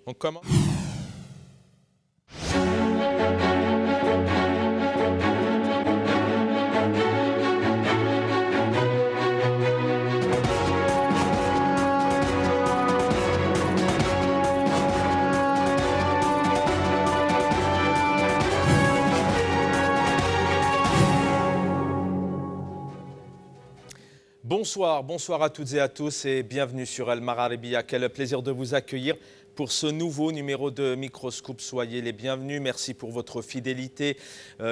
On commence. Bonsoir à toutes et à tous et bienvenue sur El Mararibia. Quel plaisir de vous accueillir pour ce nouveau numéro de Microscope. Soyez les bienvenus. Merci pour votre fidélité.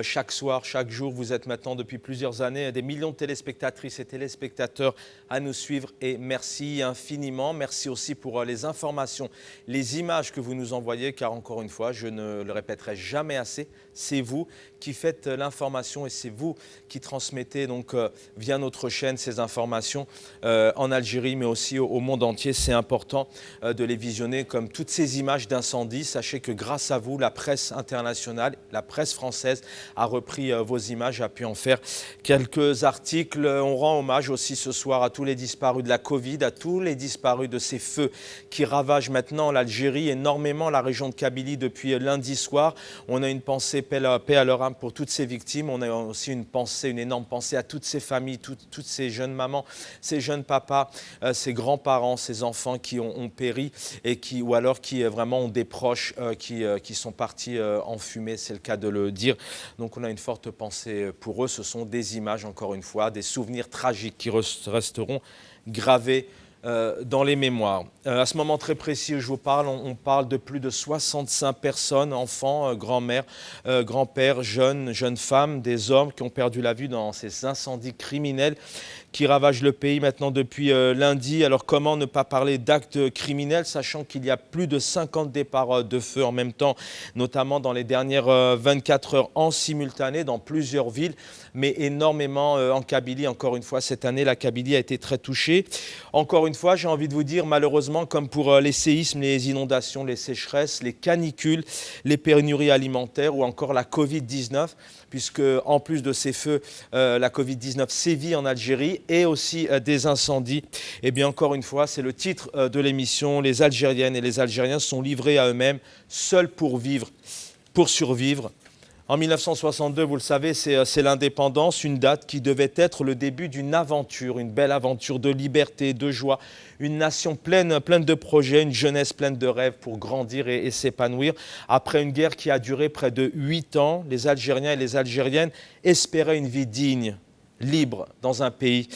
Chaque soir, chaque jour, vous êtes maintenant depuis plusieurs années des millions de téléspectatrices et téléspectateurs à nous suivre et merci infiniment. Merci aussi pour les informations, les images que vous nous envoyez car encore une fois, je ne le répéterai jamais assez, c'est vous qui faites l'information et c'est vous qui transmettez donc via notre chaîne ces informations en Algérie mais aussi au monde entier. C'est important de les visionner comme toutes ces images d'incendie. Sachez que grâce à vous, la presse internationale, la presse française a repris vos images, a pu en faire quelques articles. On rend hommage aussi ce soir à tous les disparus de la Covid, à tous les disparus de ces feux qui ravagent maintenant l'Algérie, énormément la région de Kabylie depuis lundi soir. On a une pensée, paix à leur âme pour toutes ces victimes. On a aussi une pensée, une énorme pensée à toutes ces familles, toutes ces jeunes mamans, ces jeunes papas, ces grands-parents, ces enfants qui ont péri et qui, ou alors qui vraiment ont des proches qui sont partis en fumée, c'est le cas de le dire. Donc on a une forte pensée pour eux. Ce sont des images, encore une fois, des souvenirs tragiques qui resteront gravés dans les mémoires. À ce moment très précis où je vous parle, on parle de plus de 65 personnes, enfants, grand-mères, grands-pères, jeunes femmes, des hommes qui ont perdu la vie dans ces incendies criminels qui ravagent le pays maintenant depuis lundi. Alors comment ne pas parler d'actes criminels, sachant qu'il y a plus de 50 départs de feu en même temps, notamment dans les dernières 24 heures en simultané dans plusieurs villes, mais énormément en Kabylie. Encore une fois, cette année, la Kabylie a été très touchée. Encore une fois, j'ai envie de vous dire, malheureusement, comme pour les séismes, les inondations, les sécheresses, les canicules, les pénuries alimentaires ou encore la Covid-19, puisque en plus de ces feux, la Covid-19 sévit en Algérie et aussi des incendies. Et bien encore une fois, c'est le titre de l'émission, les Algériennes et les Algériens sont livrés à eux-mêmes, seuls pour vivre, pour survivre. En 1962, vous le savez, c'est l'indépendance, une date qui devait être le début d'une aventure, une belle aventure de liberté, de joie, une nation pleine de projets, une jeunesse pleine de rêves pour grandir et s'épanouir. Après une guerre qui a duré près de 8 ans, les Algériens et les Algériennes espéraient une vie digne, libre, dans un pays,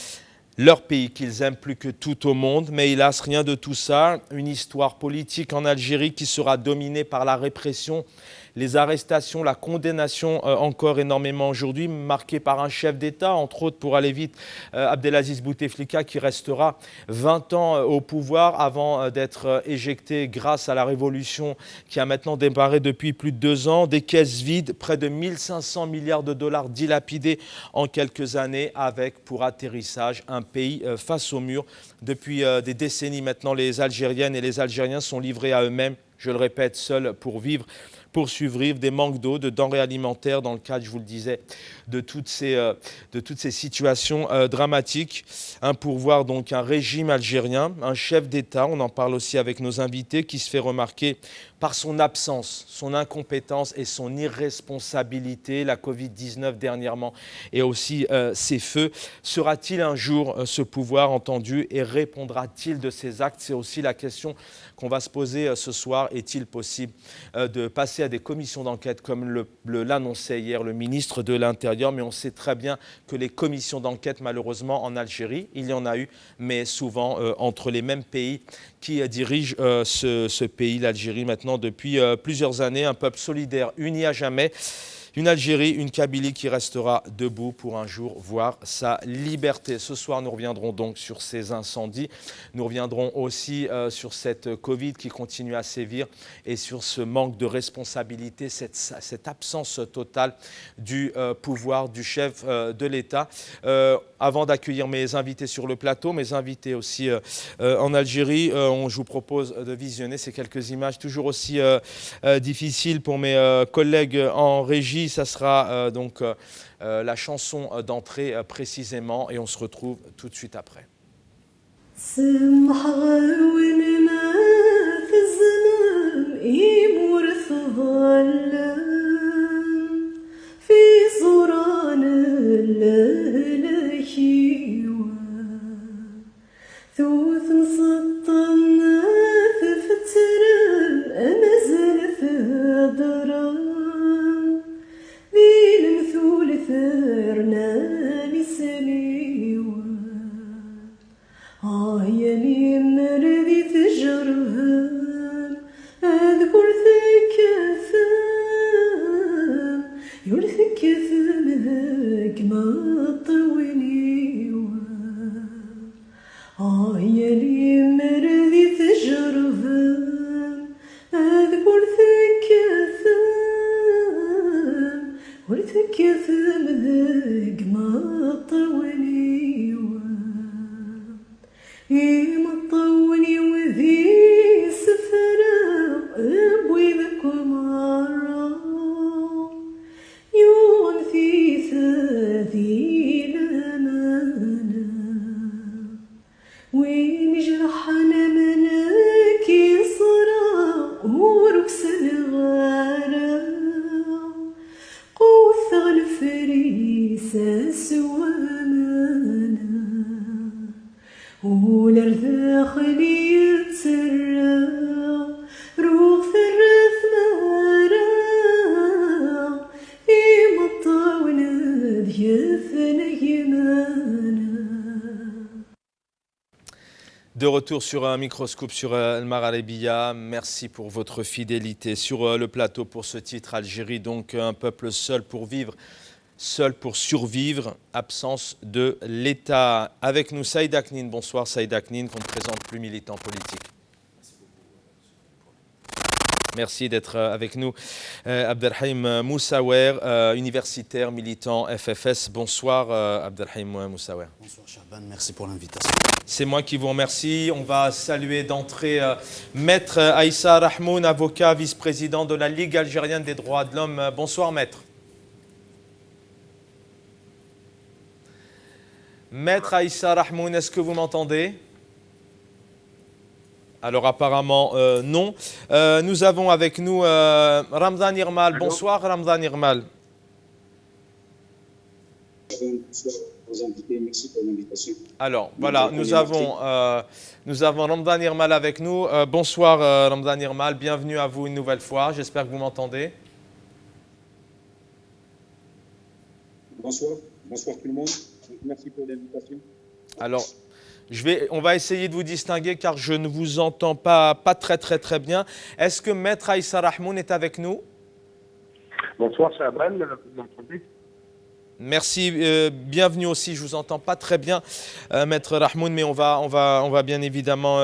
leur pays qu'ils aiment plus que tout au monde. Mais hélas, rien de tout ça. Une histoire politique en Algérie qui sera dominée par la répression, les arrestations, la condamnation encore énormément aujourd'hui, marquée par un chef d'État, entre autres pour aller vite, Abdelaziz Bouteflika, qui restera 20 ans au pouvoir avant d'être éjecté grâce à la révolution qui a maintenant démarré depuis plus de 2 ans. Des caisses vides, près de 1500 milliards de dollars dilapidés en quelques années, avec pour atterrissage un pays face au mur. Depuis des décennies maintenant, les Algériennes et les Algériens sont livrés à eux-mêmes, je le répète, seuls pour vivre, pour survivre, des manques d'eau, de denrées alimentaires dans le cadre, je vous le disais, de toutes ces situations dramatiques. Un pourvoir donc un régime algérien, un chef d'État, on en parle aussi avec nos invités, qui se fait remarquer par son absence, son incompétence et son irresponsabilité. La Covid-19 dernièrement et aussi ces feux. Sera-t-il un jour ce pouvoir entendu et répondra-t-il de ses actes? C'est aussi la question qu'on va se poser ce soir. Est-il possible de passer à des commissions d'enquête comme l'annonçait hier le ministre de l'Intérieur? Mais on sait très bien que les commissions d'enquête, malheureusement, en Algérie, il y en a eu, mais souvent entre les mêmes pays qui dirigent ce pays, l'Algérie, maintenant depuis plusieurs années. Un peuple solidaire, uni à jamais. Une Algérie, une Kabylie qui restera debout pour un jour voir sa liberté. Ce soir, nous reviendrons donc sur ces incendies. Nous reviendrons aussi sur cette Covid qui continue à sévir et sur ce manque de responsabilité, cette absence totale du pouvoir du chef de l'État. Avant d'accueillir mes invités sur le plateau, mes invités aussi en Algérie, je vous propose de visionner ces quelques images toujours aussi difficiles pour mes collègues en régie. Ça sera donc la chanson d'entrée précisément et on se retrouve tout de suite après. retour sur un Microscope sur Al Mararibia. Merci pour votre fidélité sur le plateau pour ce titre. Algérie, donc un peuple seul pour vivre, seul pour survivre, absence de l'État. Avec nous, Saïd Aknin. Bonsoir Saïd Aknin, qu'on ne présente plus, militant politique. Merci d'être avec nous. Abdelrahim Moussaouer, universitaire, militant FFS. Bonsoir Abdelrahim Moussaouer. Bonsoir Chaban, merci pour l'invitation. C'est moi qui vous remercie. On va saluer d'entrée Maître Aïssa Rahmoun, avocat, vice-président de la Ligue algérienne des droits de l'homme. Bonsoir Maître. Maître Aïssa Rahmoun, est-ce que vous m'entendez ? Alors apparemment non. Nous avons avec nous Ramzan Irmal. Bonsoir Ramzan Irmal. Bonsoir aux invités, merci pour l'invitation. Alors voilà, nous avons Ramzan Irmal avec nous. Bonsoir Ramzan Irmal, bienvenue à vous une nouvelle fois. J'espère que vous m'entendez. Bonsoir tout le monde. Merci pour l'invitation. Alors, on va essayer de vous distinguer car je ne vous entends pas très bien. Est-ce que Maître Aïssa Rahmoun est avec nous? Bonsoir Chaban, vous m'entendez? Merci, bienvenue aussi. Je vous entends pas très bien, Maître Rahmoun, mais on va bien évidemment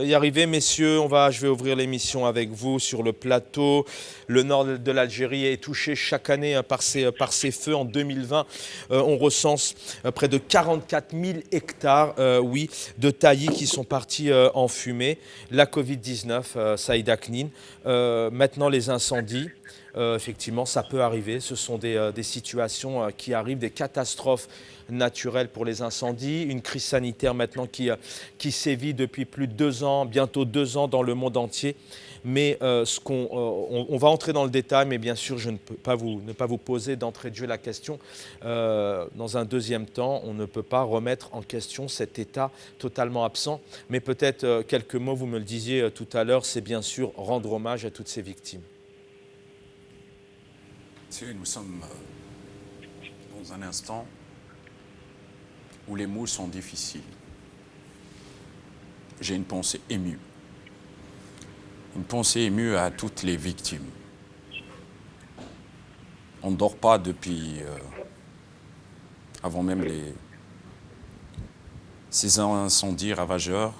y arriver. Messieurs, je vais ouvrir l'émission avec vous sur le plateau. Le nord de l'Algérie est touché chaque année par ces feux. En 2020, on recense près de 44 000 hectares de taillis qui sont partis en fumée. La Covid-19, Saïd Aknin, maintenant les incendies. Effectivement, ça peut arriver. Ce sont des situations qui arrivent, des catastrophes naturelles pour les incendies. Une crise sanitaire maintenant qui sévit depuis plus de 2 ans, bientôt 2 ans dans le monde entier. Mais on va entrer dans le détail, mais bien sûr, je ne peux pas ne pas vous poser d'entrée de jeu la question. Dans un deuxième temps, on ne peut pas remettre en question cet État totalement absent. Mais peut-être quelques mots, vous me le disiez tout à l'heure, c'est bien sûr rendre hommage à toutes ces victimes. Nous sommes dans un instant où les mots sont difficiles. J'ai une pensée émue. Une pensée émue à toutes les victimes. On ne dort pas depuis avant même ces incendies ravageurs.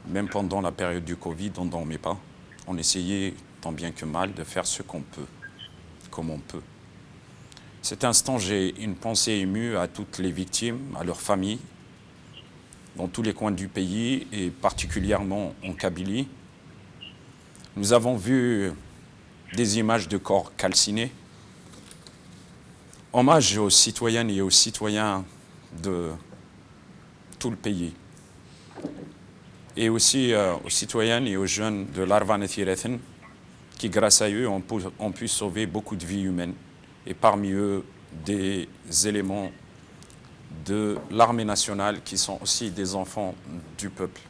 Même pendant la période du Covid, on ne dormait pas. On essayait tant bien que mal de faire ce qu'on peut. Comme on peut. Cet instant, j'ai une pensée émue à toutes les victimes, à leurs familles, dans tous les coins du pays et particulièrement en Kabylie. Nous avons vu des images de corps calcinés. Hommage aux citoyennes et aux citoyens de tout le pays. Et aussi aux citoyennes et aux jeunes de l'Arvan et Thirethen, qui, grâce à eux, ont pu sauver beaucoup de vies humaines. Et parmi eux, des éléments de l'armée nationale qui sont aussi des enfants du peuple.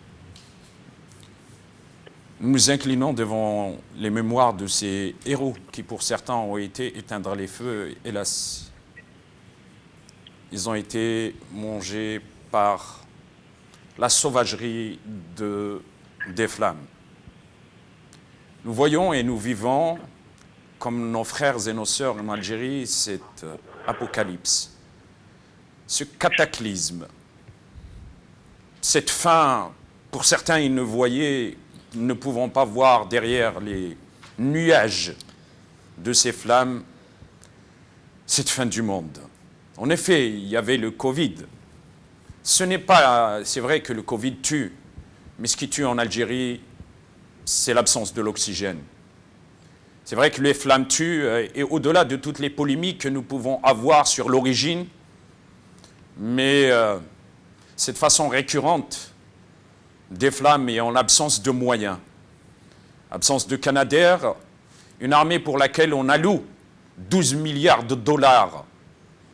Nous nous inclinons devant les mémoires de ces héros qui, pour certains, ont été éteindre les feux. Hélas, ils ont été mangés par la sauvagerie des flammes. Nous voyons et nous vivons, comme nos frères et nos sœurs en Algérie, cet apocalypse, ce cataclysme, cette fin. Pour certains, ils ne pouvant pas voir derrière les nuages de ces flammes, cette fin du monde. En effet, il y avait le Covid. C'est vrai que le Covid tue, mais ce qui tue en Algérie, c'est l'absence de l'oxygène. C'est vrai que les flammes tuent, et au-delà de toutes les polémiques que nous pouvons avoir sur l'origine, mais cette façon récurrente des flammes et en l'absence de moyens, absence de Canadair, une armée pour laquelle on alloue 12 milliards de dollars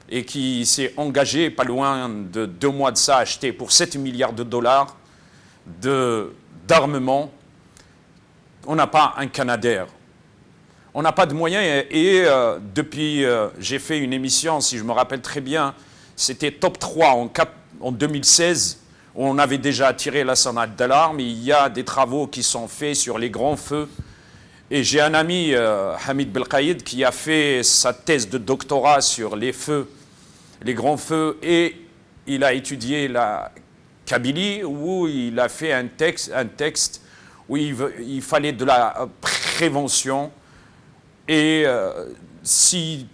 et qui s'est engagée, pas loin de 2 mois de ça, à acheter pour 7 milliards de dollars d'armement. On n'a pas un Canadair. On n'a pas de moyens et depuis, j'ai fait une émission, si je me rappelle très bien, c'était Top 3 en 2016, On avait déjà tiré la sonnette d'alarme. Il y a des travaux qui sont faits sur les grands feux. Et j'ai un ami, Hamid Belkaïd, qui a fait sa thèse de doctorat sur les feux, les grands feux, et il a étudié la Kabylie, où il a fait un texte où il fallait de la prévention. Et si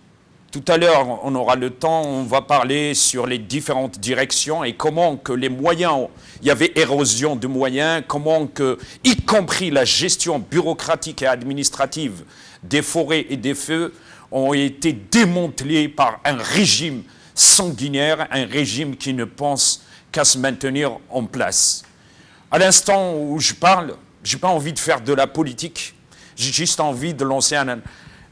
tout à l'heure on aura le temps, on va parler sur les différentes directions et comment que les moyens, il y avait érosion de moyens, comment que, y compris la gestion bureaucratique et administrative des forêts et des feux, ont été démantelés par un régime sanguinaire, un régime qui ne pense qu'à se maintenir en place. À l'instant où je parle, je n'ai pas envie de faire de la politique, j'ai juste envie de lancer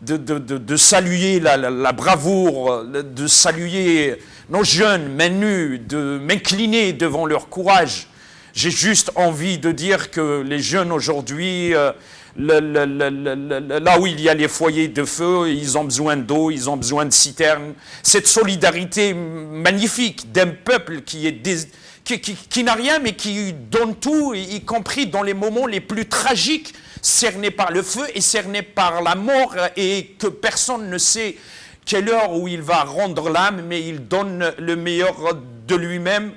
de saluer la bravoure, de saluer nos jeunes mains nues, de m'incliner devant leur courage. J'ai juste envie de dire que les jeunes aujourd'hui, là où il y a les foyers de feu, ils ont besoin d'eau, ils ont besoin de citernes. Cette solidarité magnifique d'un peuple qui n'a rien mais qui donne tout, y compris dans les moments les plus tragiques, cerné par le feu et cerné par la mort, et que personne ne sait quelle heure où il va rendre l'âme, mais il donne le meilleur de lui-même.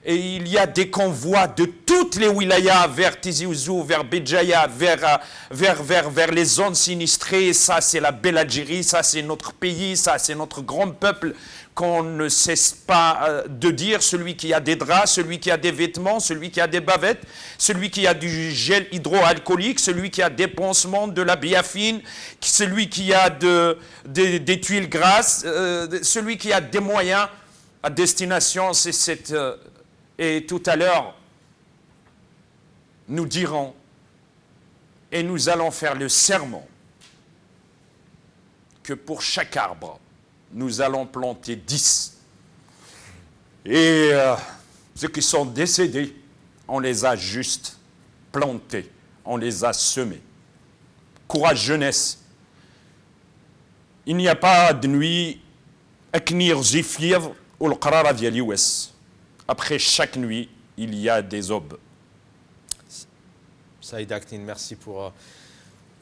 Et il y a des convois de toutes les wilayas vers Tizi Ouzou, vers Béjaïa, vers les zones sinistrées. Ça, c'est la belle Algérie, ça, c'est notre pays, ça, c'est notre grand peuple qu'on ne cesse pas de dire. Celui qui a des draps, celui qui a des vêtements, celui qui a des bavettes, celui qui a du gel hydroalcoolique, celui qui a des pansements, de la biafine, celui qui a des tuiles grasses, celui qui a des moyens à destination. C'est cette... Et tout à l'heure, nous dirons, et nous allons faire le serment, que pour chaque arbre, nous allons planter 10. Et ceux qui sont décédés, on les a juste plantés, on les a semés. Courage jeunesse. Il n'y a pas de nuit, aknir zifir ou le qarara diali wes. Après chaque nuit, il y a des aubes. Saïd Aknin, merci pour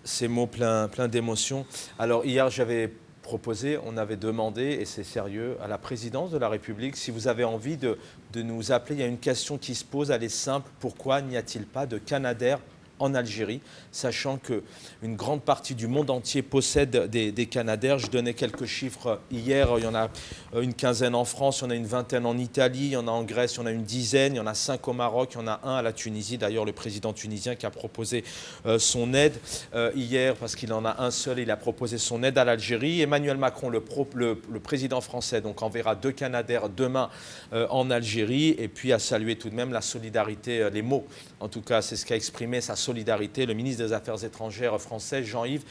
ces mots pleins d'émotions. Alors hier, j'avais proposé, on avait demandé, et c'est sérieux, à la présidence de la République, si vous avez envie de nous appeler. Il y a une question qui se pose, elle est simple. Pourquoi n'y a-t-il pas de Canadair en Algérie, sachant qu'une grande partie du monde entier possède des Canadair. Je donnais quelques chiffres hier, il y en a une quinzaine en France, il y en a une vingtaine en Italie, il y en a en Grèce, il y en a une dizaine, il y en a 5 au Maroc, il y en a un à la Tunisie. D'ailleurs, le président tunisien qui a proposé son aide hier, parce qu'il en a un seul, il a proposé son aide à l'Algérie. Emmanuel Macron, le président français, donc enverra 2 Canadair demain en Algérie, et puis a salué tout de même la solidarité, les mots, en tout cas, c'est ce qu'a exprimé sa solidarité le ministre des Affaires étrangères français, Jean-Yves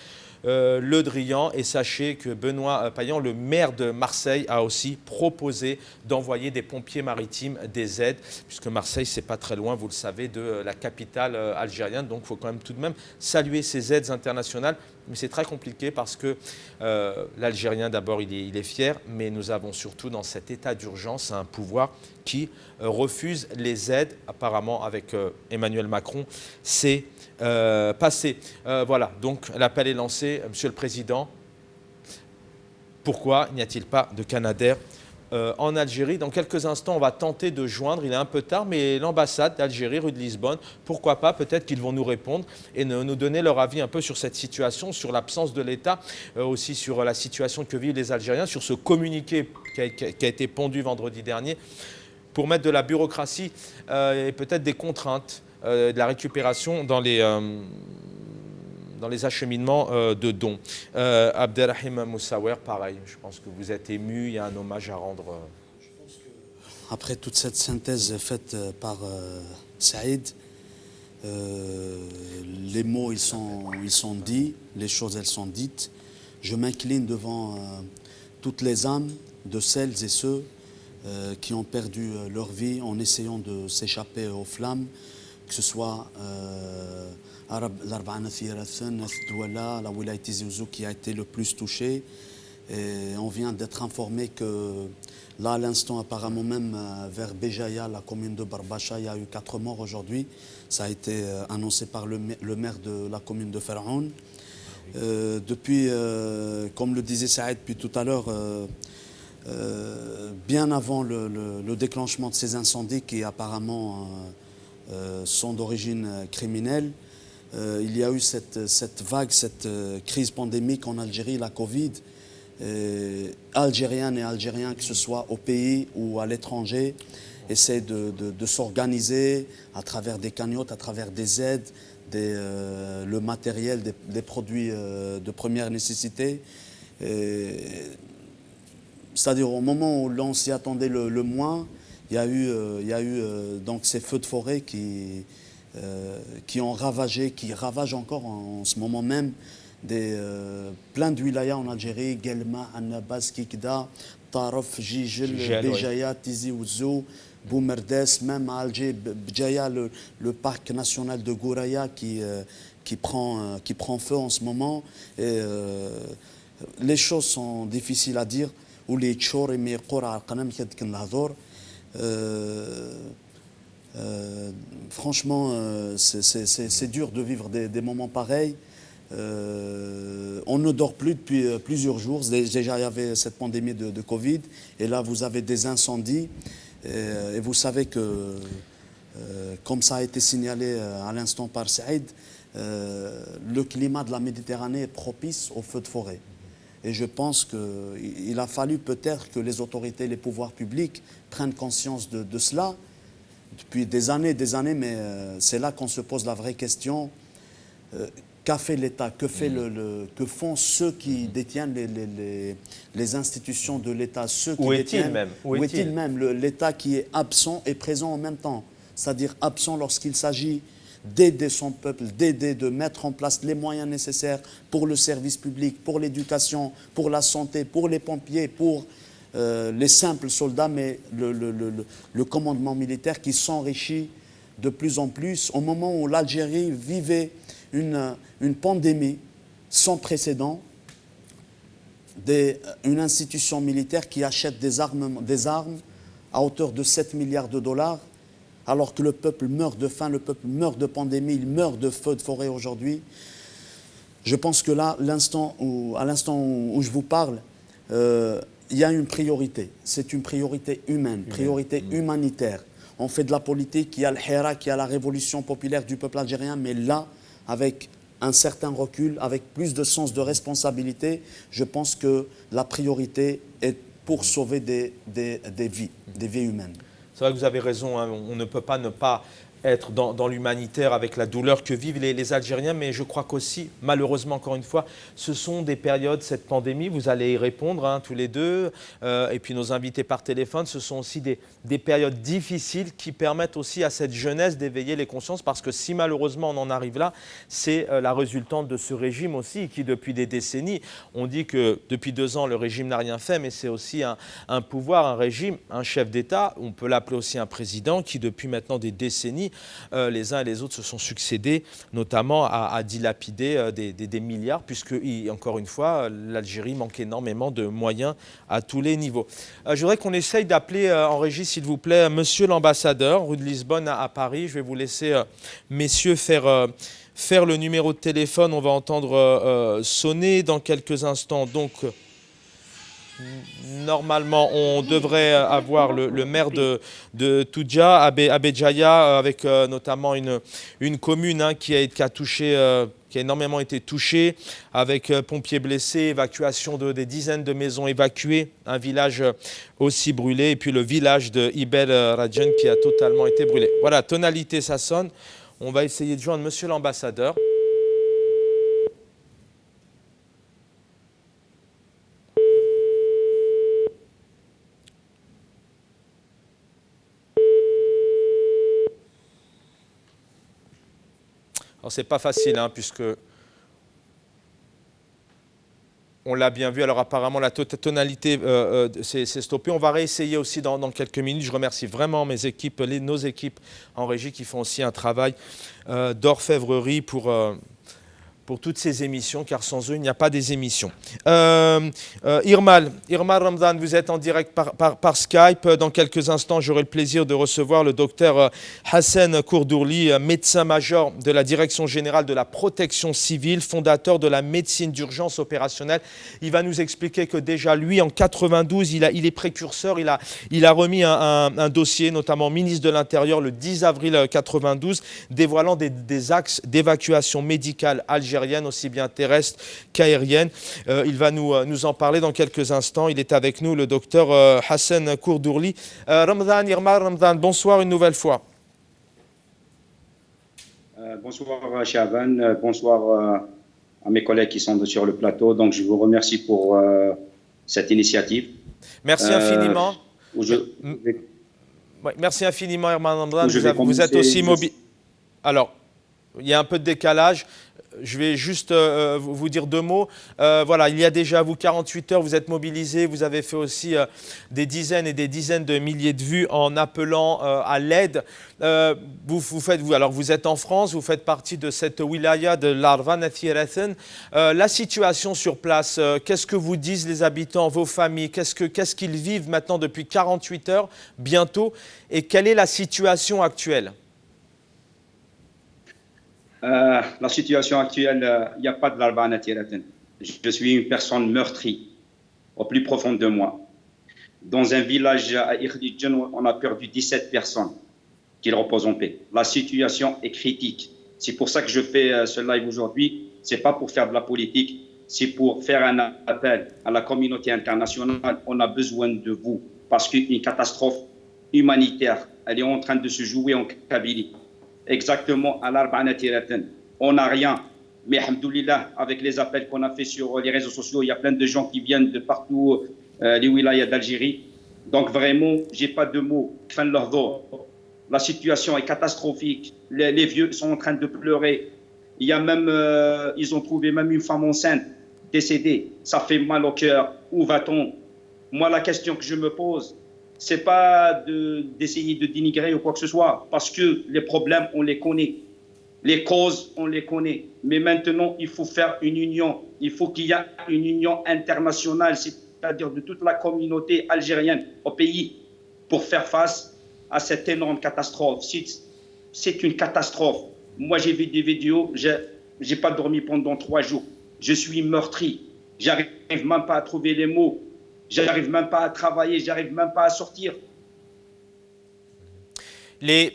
Le Drian. Et sachez que Benoît Payan, le maire de Marseille, a aussi proposé d'envoyer des pompiers maritimes des aides, puisque Marseille, c'est pas très loin, vous le savez, de la capitale algérienne. Donc, il faut quand même tout de même saluer ces aides internationales. Mais c'est très compliqué parce que l'Algérien, d'abord, il est fier, mais nous avons surtout dans cet état d'urgence un pouvoir qui refuse les aides. Apparemment, avec Emmanuel Macron, c'est passé. Voilà, donc l'appel est lancé. Monsieur le Président, pourquoi n'y a-t-il pas de Canadair en Algérie? Dans quelques instants, on va tenter de joindre, il est un peu tard, mais l'ambassade d'Algérie, rue de Lisbonne, pourquoi pas, peut-être qu'ils vont nous répondre et nous donner leur avis un peu sur cette situation, sur l'absence de l'État, aussi sur la situation que vivent les Algériens, sur ce communiqué qui a été pondu vendredi dernier, pour mettre de la bureaucratie et peut-être des contraintes, de la récupération dans les acheminements de dons. Abdelrahim Moussaouer, pareil, je pense que vous êtes ému, il y a un hommage à rendre. Je pense que, après toute cette synthèse faite par Saïd, les mots ils sont dits, les choses elles sont dites. Je m'incline devant toutes les âmes de celles et ceux qui ont perdu leur vie en essayant de s'échapper aux flammes, que ce soit l'Arba'a Nathira, la wilaya Tizi Ouzou qui a été le plus touchée, Et on vient d'être informé que là, à l'instant, apparemment même vers Béjaïa, la commune de Barbacha, il y a eu 4 morts aujourd'hui. Ça a été annoncé par le maire de la commune de Feraoun. Depuis, comme le disait Saïd depuis tout à l'heure, bien avant le déclenchement de ces incendies qui apparemment sont d'origine criminelle, il y a eu cette vague, cette crise pandémique en Algérie, la Covid. Algériennes et Algériens, que ce soit au pays ou à l'étranger, essaient de s'organiser à travers des cagnottes, à travers des aides, le matériel, des produits de première nécessité. C'est-à-dire au moment où l'on s'y attendait le moins, il y a eu donc ces feux de forêt qui ont ravagé, qui ravagent encore en ce moment même plein de wilayas en Algérie, Guelma, Annabas, Kikda, Taraf, Jijel, Béjaïa, Tizi Ouzou, Boumerdes, même à Alger, Bdjaya, le parc national de Gouraya qui prend feu en ce moment. Et, les choses sont difficiles à dire. Franchement, c'est dur de vivre des moments pareils. On ne dort plus depuis plusieurs jours. Déjà, il y avait cette pandémie de Covid. Et là, vous avez des incendies. Et vous savez que, comme ça a été signalé à l'instant par Saïd, le climat de la Méditerranée est propice aux feux de forêt. Et je pense qu'il a fallu peut-être que les autorités, les pouvoirs publics prennent conscience de cela depuis des années, mais c'est là qu'on se pose la vraie question. Qu'a fait l'État? Que font ceux qui détiennent les institutions de l'État? Où est-il même? Où est-il même? L'État qui est absent et présent en même temps. C'est-à-dire absent lorsqu'il s'agit d'aider son peuple, de mettre en place les moyens nécessaires pour le service public, pour l'éducation, pour la santé, pour les pompiers, pour les simples soldats, mais le commandement militaire qui s'enrichit de plus en plus au moment où l'Algérie vivait une pandémie sans précédent, une institution militaire qui achète des armes à hauteur de 7 milliards de dollars, alors que le peuple meurt de faim, le peuple meurt de pandémie, il meurt de feux de forêt aujourd'hui. Je pense que là, à l'instant où je vous parle, il y a une priorité. C'est une priorité humaine, priorité humanitaire. On fait de la politique, il y a le Hera, il y a la révolution populaire du peuple algérien, mais là, avec un certain recul, avec plus de sens de responsabilité, je pense que la priorité est pour sauver des vies humaines. C'est vrai que vous avez raison, hein, on ne peut pas ne pas être dans l'humanitaire avec la douleur que vivent les Algériens, mais je crois qu'aussi, malheureusement, encore une fois, ce sont des périodes, cette pandémie, vous allez y répondre hein, tous les deux, et puis nos invités par téléphone, ce sont aussi des périodes difficiles qui permettent aussi à cette jeunesse d'éveiller les consciences, parce que si malheureusement on en arrive là, c'est la résultante de ce régime aussi, qui depuis des décennies, on dit que depuis 2 ans, le régime n'a rien fait, mais c'est aussi un pouvoir, un régime, un chef d'État, on peut l'appeler aussi un président, qui depuis maintenant des décennies, les uns et les autres se sont succédés, notamment à dilapider des milliards, puisque, encore une fois, l'Algérie manque énormément de moyens à tous les niveaux. Je voudrais qu'on essaye d'appeler en régie, s'il vous plaît, monsieur l'ambassadeur, rue de Lisbonne à Paris. Je vais vous laisser, messieurs, faire le numéro de téléphone. On va entendre sonner dans quelques instants. Donc, normalement, on devrait avoir le maire de Toudja, Abedjaya, avec notamment une commune hein, qui a énormément été touchée, avec pompiers blessés, évacuation des dizaines de maisons évacuées, un village aussi brûlé, et puis le village de Ibel Radjen qui a totalement été brûlé. Voilà, tonalité, ça sonne. On va essayer de joindre monsieur l'ambassadeur. Alors, c'est pas facile, hein, puisque on l'a bien vu. Alors, apparemment, la tonalité s'est stoppée. On va réessayer aussi dans quelques minutes. Je remercie vraiment mes équipes, nos équipes en régie qui font aussi un travail d'orfèvrerie pour pour toutes ces émissions, car sans eux, il n'y a pas des émissions. Irmal Ramzan, vous êtes en direct par Skype. Dans quelques instants, j'aurai le plaisir de recevoir le docteur Hassan Kourdourli, médecin-major de la Direction générale de la protection civile, fondateur de la médecine d'urgence opérationnelle. Il va nous expliquer que déjà, lui, en 92, il est précurseur. Il a remis un dossier, notamment au ministre de l'Intérieur, le 10 avril 92, dévoilant des axes d'évacuation médicale algérienne, aussi bien terrestre qu'aérienne. Il va nous en parler dans quelques instants. Il est avec nous, le docteur Hassan Kourdourli. Irmal Ramzan, bonsoir une nouvelle fois. Bonsoir Chaban, bonsoir à mes collègues qui sont sur le plateau. Donc je vous remercie pour cette initiative. Merci infiniment. Merci infiniment, Irmal Ramzan. Vous êtes aussi mobile. Alors, il y a un peu de décalage. Je vais juste vous dire deux mots. Voilà, il y a déjà, vous, 48 heures, vous êtes mobilisés. Vous avez fait aussi des dizaines et des dizaines de milliers de vues en appelant à l'aide. Vous êtes en France, vous faites partie de cette wilaya de l'Arvan Athirathen. La situation sur place, qu'est-ce que vous disent les habitants, vos familles? Qu'est-ce qu'ils vivent maintenant depuis 48 heures, bientôt? Et quelle est la situation actuelle? La situation actuelle, il n'y a pas de l'Arvan Athirathen. Je suis une personne meurtrie au plus profond de moi. Dans un village à Ikhlijan, on a perdu 17 personnes, qu'ils reposent en paix. La situation est critique. C'est pour ça que je fais ce live aujourd'hui. Ce n'est pas pour faire de la politique, c'est pour faire un appel à la communauté internationale. On a besoin de vous parce qu'une catastrophe humanitaire, elle est en train de se jouer en Kabylie. Exactement à l'Arvan Athirathen. On n'a rien. Mais alhamdoulilah, avec les appels qu'on a fait sur les réseaux sociaux, il y a plein de gens qui viennent de partout, les wilayas d'Algérie. Donc vraiment, je n'ai pas de mots. La situation est catastrophique. Les vieux sont en train de pleurer. Il y a même, ils ont trouvé même une femme enceinte décédée. Ça fait mal au cœur. Où va-t-on? Moi, la question que je me pose, c'est pas d'essayer de dénigrer ou quoi que ce soit, parce que les problèmes, on les connaît. Les causes, on les connaît. Mais maintenant, il faut faire une union. Il faut qu'il y ait une union internationale, c'est-à-dire de toute la communauté algérienne au pays, pour faire face à cette énorme catastrophe. C'est une catastrophe. Moi, j'ai vu des vidéos, j'ai pas dormi pendant 3 jours. Je suis meurtri. J'arrive même pas à trouver les mots. J'arrive même pas à travailler, j'arrive même pas à sortir. Les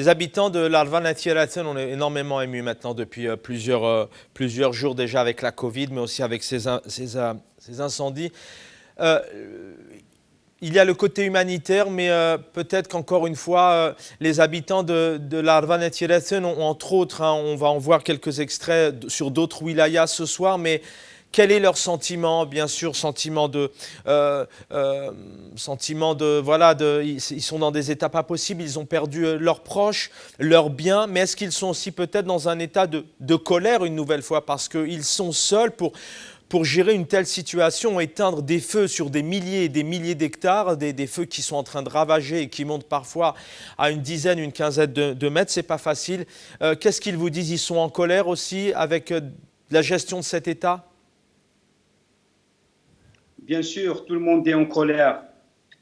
habitants de l'Arvan Athirathen ont énormément ému maintenant depuis plusieurs jours déjà avec la Covid, mais aussi avec ces incendies. Il y a le côté humanitaire, mais peut-être qu'encore une fois, les habitants de l'Arvan Athirathen ont entre autres, on va en voir quelques extraits sur d'autres wilayas ce soir, mais quel est leur sentiment? Bien sûr, sentiment de ils sont dans des états pas possibles, ils ont perdu leurs proches, leurs biens, mais est-ce qu'ils sont aussi peut-être dans un état de colère une nouvelle fois parce qu'ils sont seuls pour gérer une telle situation, éteindre des feux sur des milliers et des milliers d'hectares, des feux qui sont en train de ravager et qui montent parfois à une dizaine, une quinzaine de mètres, c'est pas facile. Qu'est-ce qu'ils vous disent? Ils sont en colère aussi avec la gestion de cet état? Bien sûr, tout le monde est en colère.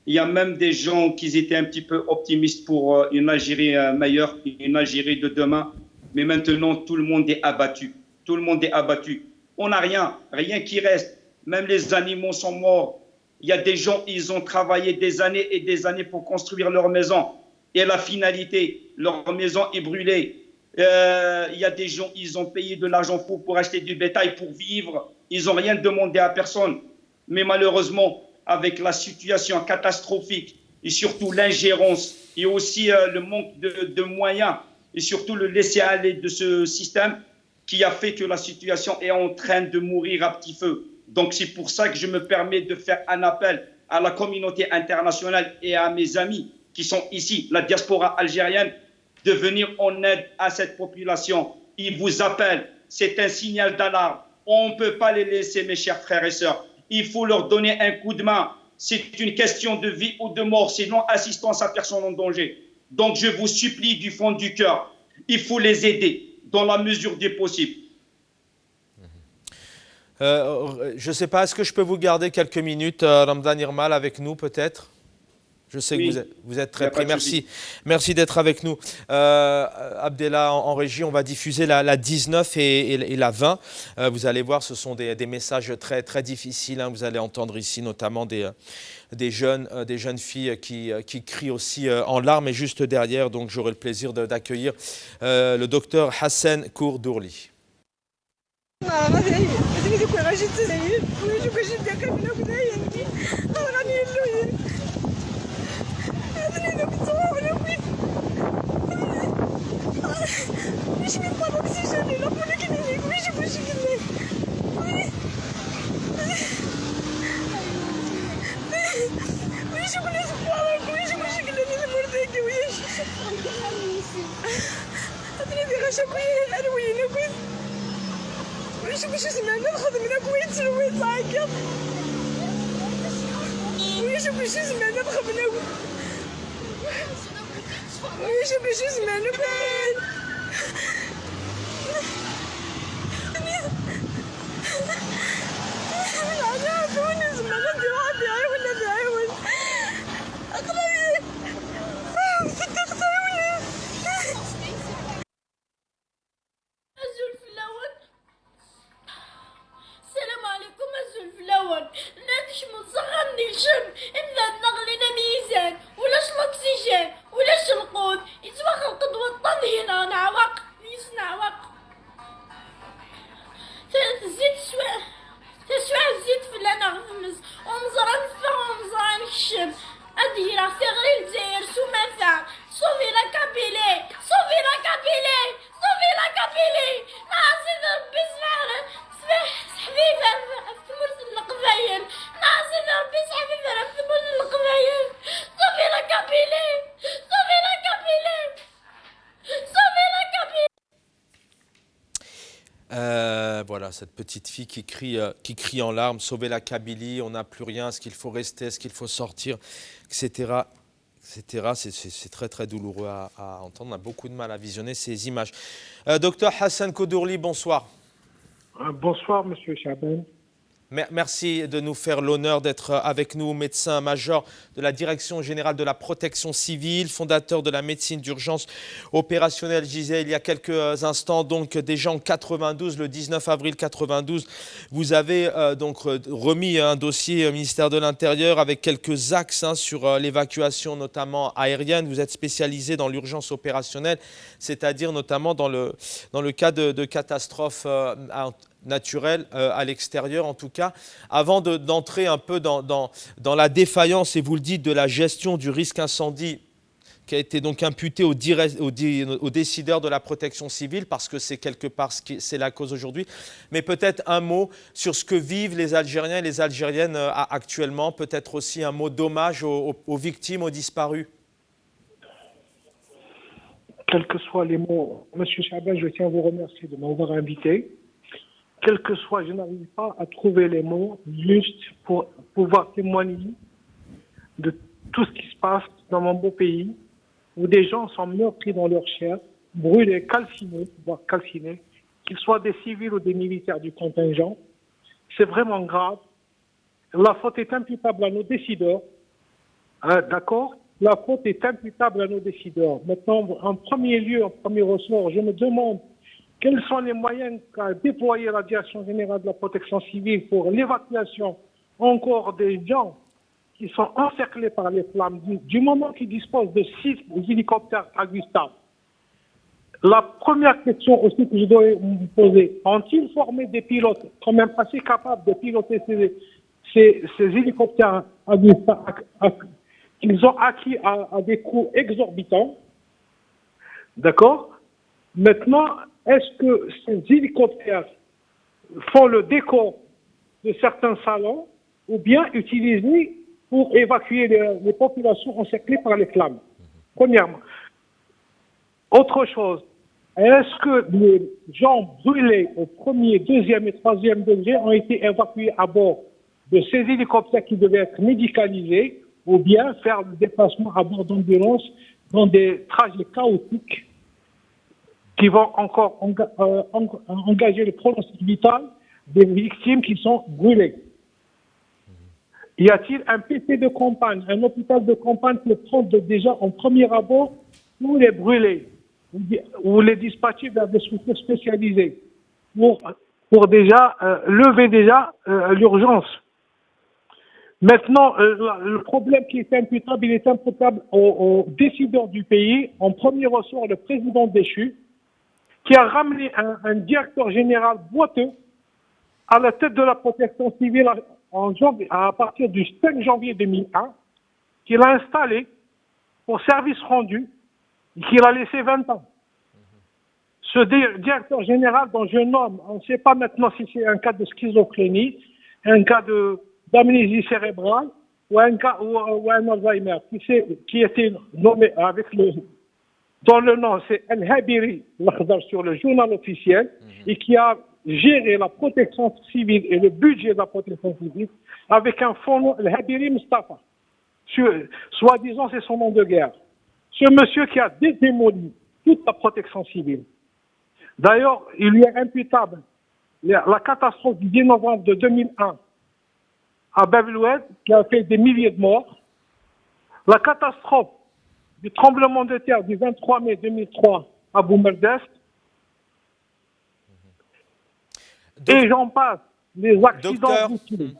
Il y a même des gens qui étaient un petit peu optimistes pour une Algérie meilleure, une Algérie de demain. Mais maintenant, tout le monde est abattu. Tout le monde est abattu. On n'a rien qui reste. Même les animaux sont morts. Il y a des gens, ils ont travaillé des années et des années pour construire leur maison. Et la finalité, leur maison est brûlée. Il y a des gens, ils ont payé de l'argent fou pour acheter du bétail, pour vivre. Ils n'ont rien demandé à personne. Mais malheureusement, avec la situation catastrophique et surtout l'ingérence et aussi le manque de moyens et surtout le laisser-aller de ce système qui a fait que la situation est en train de mourir à petit feu. Donc c'est pour ça que je me permets de faire un appel à la communauté internationale et à mes amis qui sont ici, la diaspora algérienne, de venir en aide à cette population. Ils vous appellent, c'est un signal d'alarme. On ne peut pas les laisser, mes chers frères et sœurs. Il faut leur donner un coup de main. C'est une question de vie ou de mort, c'est non-assistance à personne en danger. Donc je vous supplie du fond du cœur, il faut les aider. dans la mesure des possibles. Je ne sais pas, est-ce que je peux vous garder quelques minutes, Ramdan Irmal, avec nous peut-être? Je sais Oui. que vous êtes Il y très a pas près. de Merci. souci. Merci d'être avec nous. Abdellah, en régie, on va diffuser la 19 et la 20. Vous allez voir, ce sont des messages très, très difficiles, hein. Vous allez entendre ici notamment des jeunes filles qui crient aussi en larmes. Et juste derrière, donc, j'aurai le plaisir d'accueillir le docteur Hassan Kourdourli. Voilà, cette petite fille qui crie en larmes, sauver la Kabylie, on n'a plus rien, est-ce qu'il faut rester, est-ce qu'il faut sortir, etc. etc. C'est très très douloureux à entendre, on a beaucoup de mal à visionner ces images. Docteur Hassan Kourdourli, bonsoir. Bonsoir, Monsieur Chaban. Merci de nous faire l'honneur d'être avec nous, médecin-major de la Direction générale de la protection civile, fondateur de la médecine d'urgence opérationnelle. Je disais il y a quelques instants, donc déjà en 92, le 19 avril 92, vous avez donc remis un dossier au ministère de l'Intérieur avec quelques axes sur l'évacuation notamment aérienne. Vous êtes spécialisé dans l'urgence opérationnelle, c'est-à-dire notamment dans le cas de catastrophes naturel à l'extérieur en tout cas. Avant d'entrer un peu dans la défaillance, et vous le dites, de la gestion du risque incendie qui a été donc imputé aux décideurs de la protection civile, parce que c'est quelque part c'est la cause aujourd'hui. Mais peut-être un mot sur ce que vivent les Algériens et les Algériennes actuellement, peut-être aussi un mot d'hommage aux victimes, aux disparus. Quels que soient les mots, Monsieur Chaban, je tiens à vous remercier de m'avoir invité. Quel que soit, je n'arrive pas à trouver les mots justes pour pouvoir témoigner de tout ce qui se passe dans mon beau pays, où des gens sont meurtris dans leur chair, brûlés, calcinés, voire calcinés, qu'ils soient des civils ou des militaires du contingent. C'est vraiment grave. La faute est imputable à nos décideurs. D'accord ? La faute est imputable à nos décideurs. Maintenant, en premier lieu, en premier ressort, je me demande quels sont les moyens qu'a déployé la Direction générale de la protection civile pour l'évacuation encore des gens qui sont encerclés par les flammes, du moment qu'ils disposent de 6 hélicoptères ajustables. La première question aussi que je dois vous poser, ont-ils formé des pilotes quand même assez capables de piloter ces hélicoptères ajustables qu'ils ont acquis à des coûts exorbitants? D'accord? Maintenant, est-ce que ces hélicoptères font le décor de certains salons ou bien utilisés pour évacuer les populations encerclées par les flammes? Premièrement. Autre chose, est-ce que les gens brûlés au premier, deuxième et troisième degré ont été évacués à bord de ces hélicoptères qui devaient être médicalisés ou bien faire le déplacement à bord d'ambulances dans des trajets chaotiques qui vont encore engager le pronostic vital des victimes qui sont brûlées. Y a-t-il un PC de campagne, un hôpital de campagne pour prendre déjà en premier abord tous les brûlés ou les dispatcher vers des structures spécialisées pour déjà lever déjà l'urgence? Maintenant, le problème qui est imputable, il est imputable aux décideurs du pays. En premier ressort, le président déchu, qui a ramené un directeur général boiteux à la tête de la protection civile à partir du 5 janvier 2001, qu'il a installé pour service rendu et qu'il a laissé 20 ans. Ce directeur général dont je nomme, on ne sait pas maintenant si c'est un cas de schizophrénie, un cas d'amnésie cérébrale ou un cas ou un Alzheimer, qui était nommé dont le nom c'est El Habiri l'Akhdar sur le journal officiel et qui a géré la protection civile et le budget de la protection civile avec un fonds El Habiri Mustafa. Soi-disant c'est son nom de guerre. Ce monsieur qui a démoli toute la protection civile. D'ailleurs, il lui est imputable la catastrophe du 10 novembre de 2001 à Bab el-Oued, qui a fait des milliers de morts. La catastrophe du tremblement de terre du 23 mai 2003 à Boumerdest. Et j'en passe, les accidents routiers.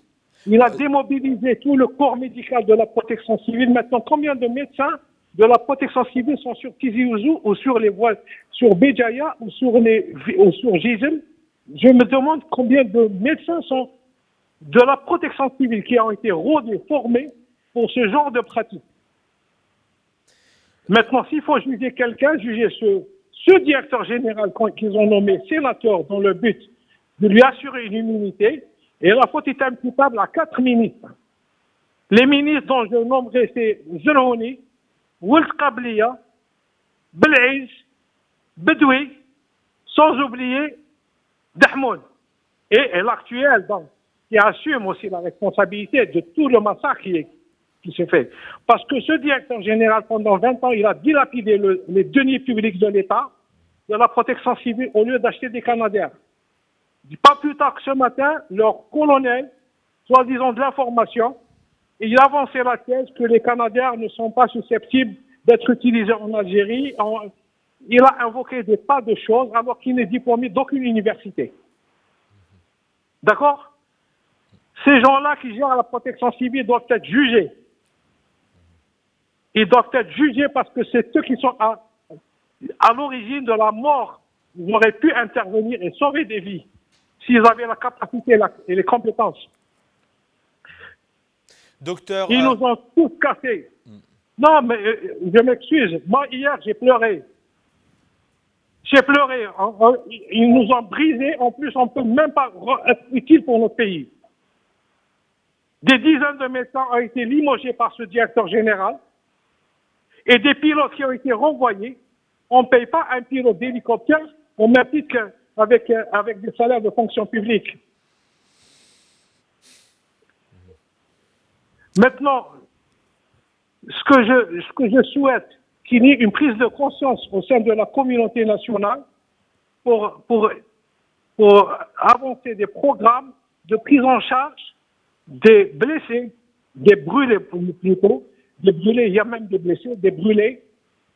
Il a démobilisé tout le corps médical de la protection civile. Maintenant, combien de médecins de la protection civile sont sur Tizi Ouzou ou sur les voies, sur Béjaïa ou sur Gisem? Je me demande combien de médecins sont de la protection civile qui ont été rodés, formés pour ce genre de pratique. Maintenant, s'il faut juger quelqu'un, juger ce directeur général qu'ils ont nommé sénateur dans le but de lui assurer une immunité, et la faute est imputable à 4 ministres. Les ministres dont je nommerai, c'est Zelhouni, Ould Qabliya, Belaiz, Bedoui, sans oublier Dahmoun. Et l'actuel, qui assume aussi la responsabilité de tout le massacre qui se fait. Parce que ce directeur général, pendant 20 ans, il a dilapidé les deniers publics de l'État, de la protection civile, au lieu d'acheter des Canadaires. Pas plus tard que ce matin, leur colonel, soi-disant de l'information, il avançait la thèse que les Canadaires ne sont pas susceptibles d'être utilisés en Algérie. Il a invoqué des tas de choses alors qu'il n'est diplômé d'aucune université. D'accord? Ces gens-là qui gèrent la protection civile doivent être jugés. Ils doivent être jugés parce que c'est eux qui sont à l'origine de la mort. Ils auraient pu intervenir et sauver des vies s'ils avaient la capacité et les compétences. Docteur, ils nous ont tous cassés. Non, mais je m'excuse. Moi, hier, j'ai pleuré. J'ai pleuré. Ils nous ont brisés. En plus, on ne peut même pas être utile pour notre pays. Des dizaines de médecins ont été limogés par ce directeur général et des pilotes qui ont été renvoyés. On ne paye pas un pilote d'hélicoptère au même titre qu'avec des salaires de fonction publique. Maintenant, ce que je souhaite, qu'il y ait une prise de conscience au sein de la communauté nationale pour avancer des programmes de prise en charge des blessés, des brûlés plutôt, des brûlés, il y a même des blessés, des brûlés,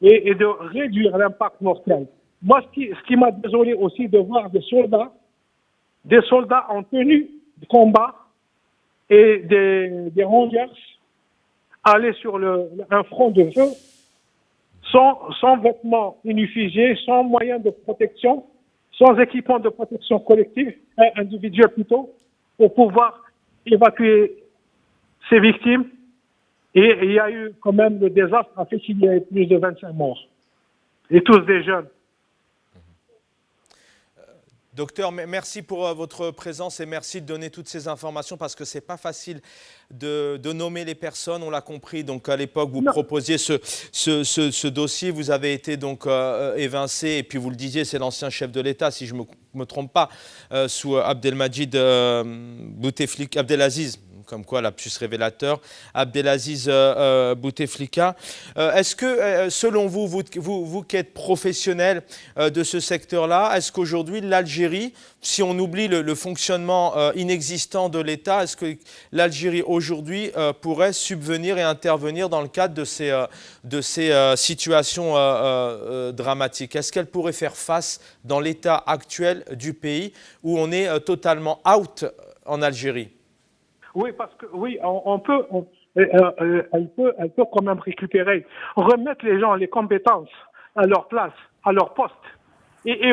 et de réduire l'impact mortel. Moi, ce qui m'a désolé aussi de voir des soldats en tenue de combat et des rangers aller sur un front de feu sans vêtements unifugés, sans moyens de protection, sans équipement de protection collective, individuelle plutôt, pour pouvoir évacuer ces victimes. Et il y a eu quand même le désastre a fait qu'il y ait plus de 25 morts. Et tous des jeunes. Docteur, merci pour votre présence et merci de donner toutes ces informations parce que ce n'est pas facile de nommer les personnes, on l'a compris. Donc à l'époque, vous proposiez ce dossier, vous avez été donc évincé et puis vous le disiez, c'est l'ancien chef de l'État, si je ne me trompe pas, sous Abdelmajid Bouteflika, Abdelaziz, comme quoi lapsus révélateur. Abdelaziz Bouteflika, est-ce que, selon vous, vous qui êtes professionnel de ce secteur-là, est-ce qu'aujourd'hui l'Algérie, si on oublie le fonctionnement inexistant de l'État, est-ce que l'Algérie aujourd'hui pourrait subvenir et intervenir dans le cadre de ces situations dramatiques? Est-ce qu'elle pourrait faire face dans l'état actuel du pays où on est totalement out en Algérie? Oui, parce que oui, elle peut quand même récupérer, remettre les gens, les compétences à leur place, à leur poste, et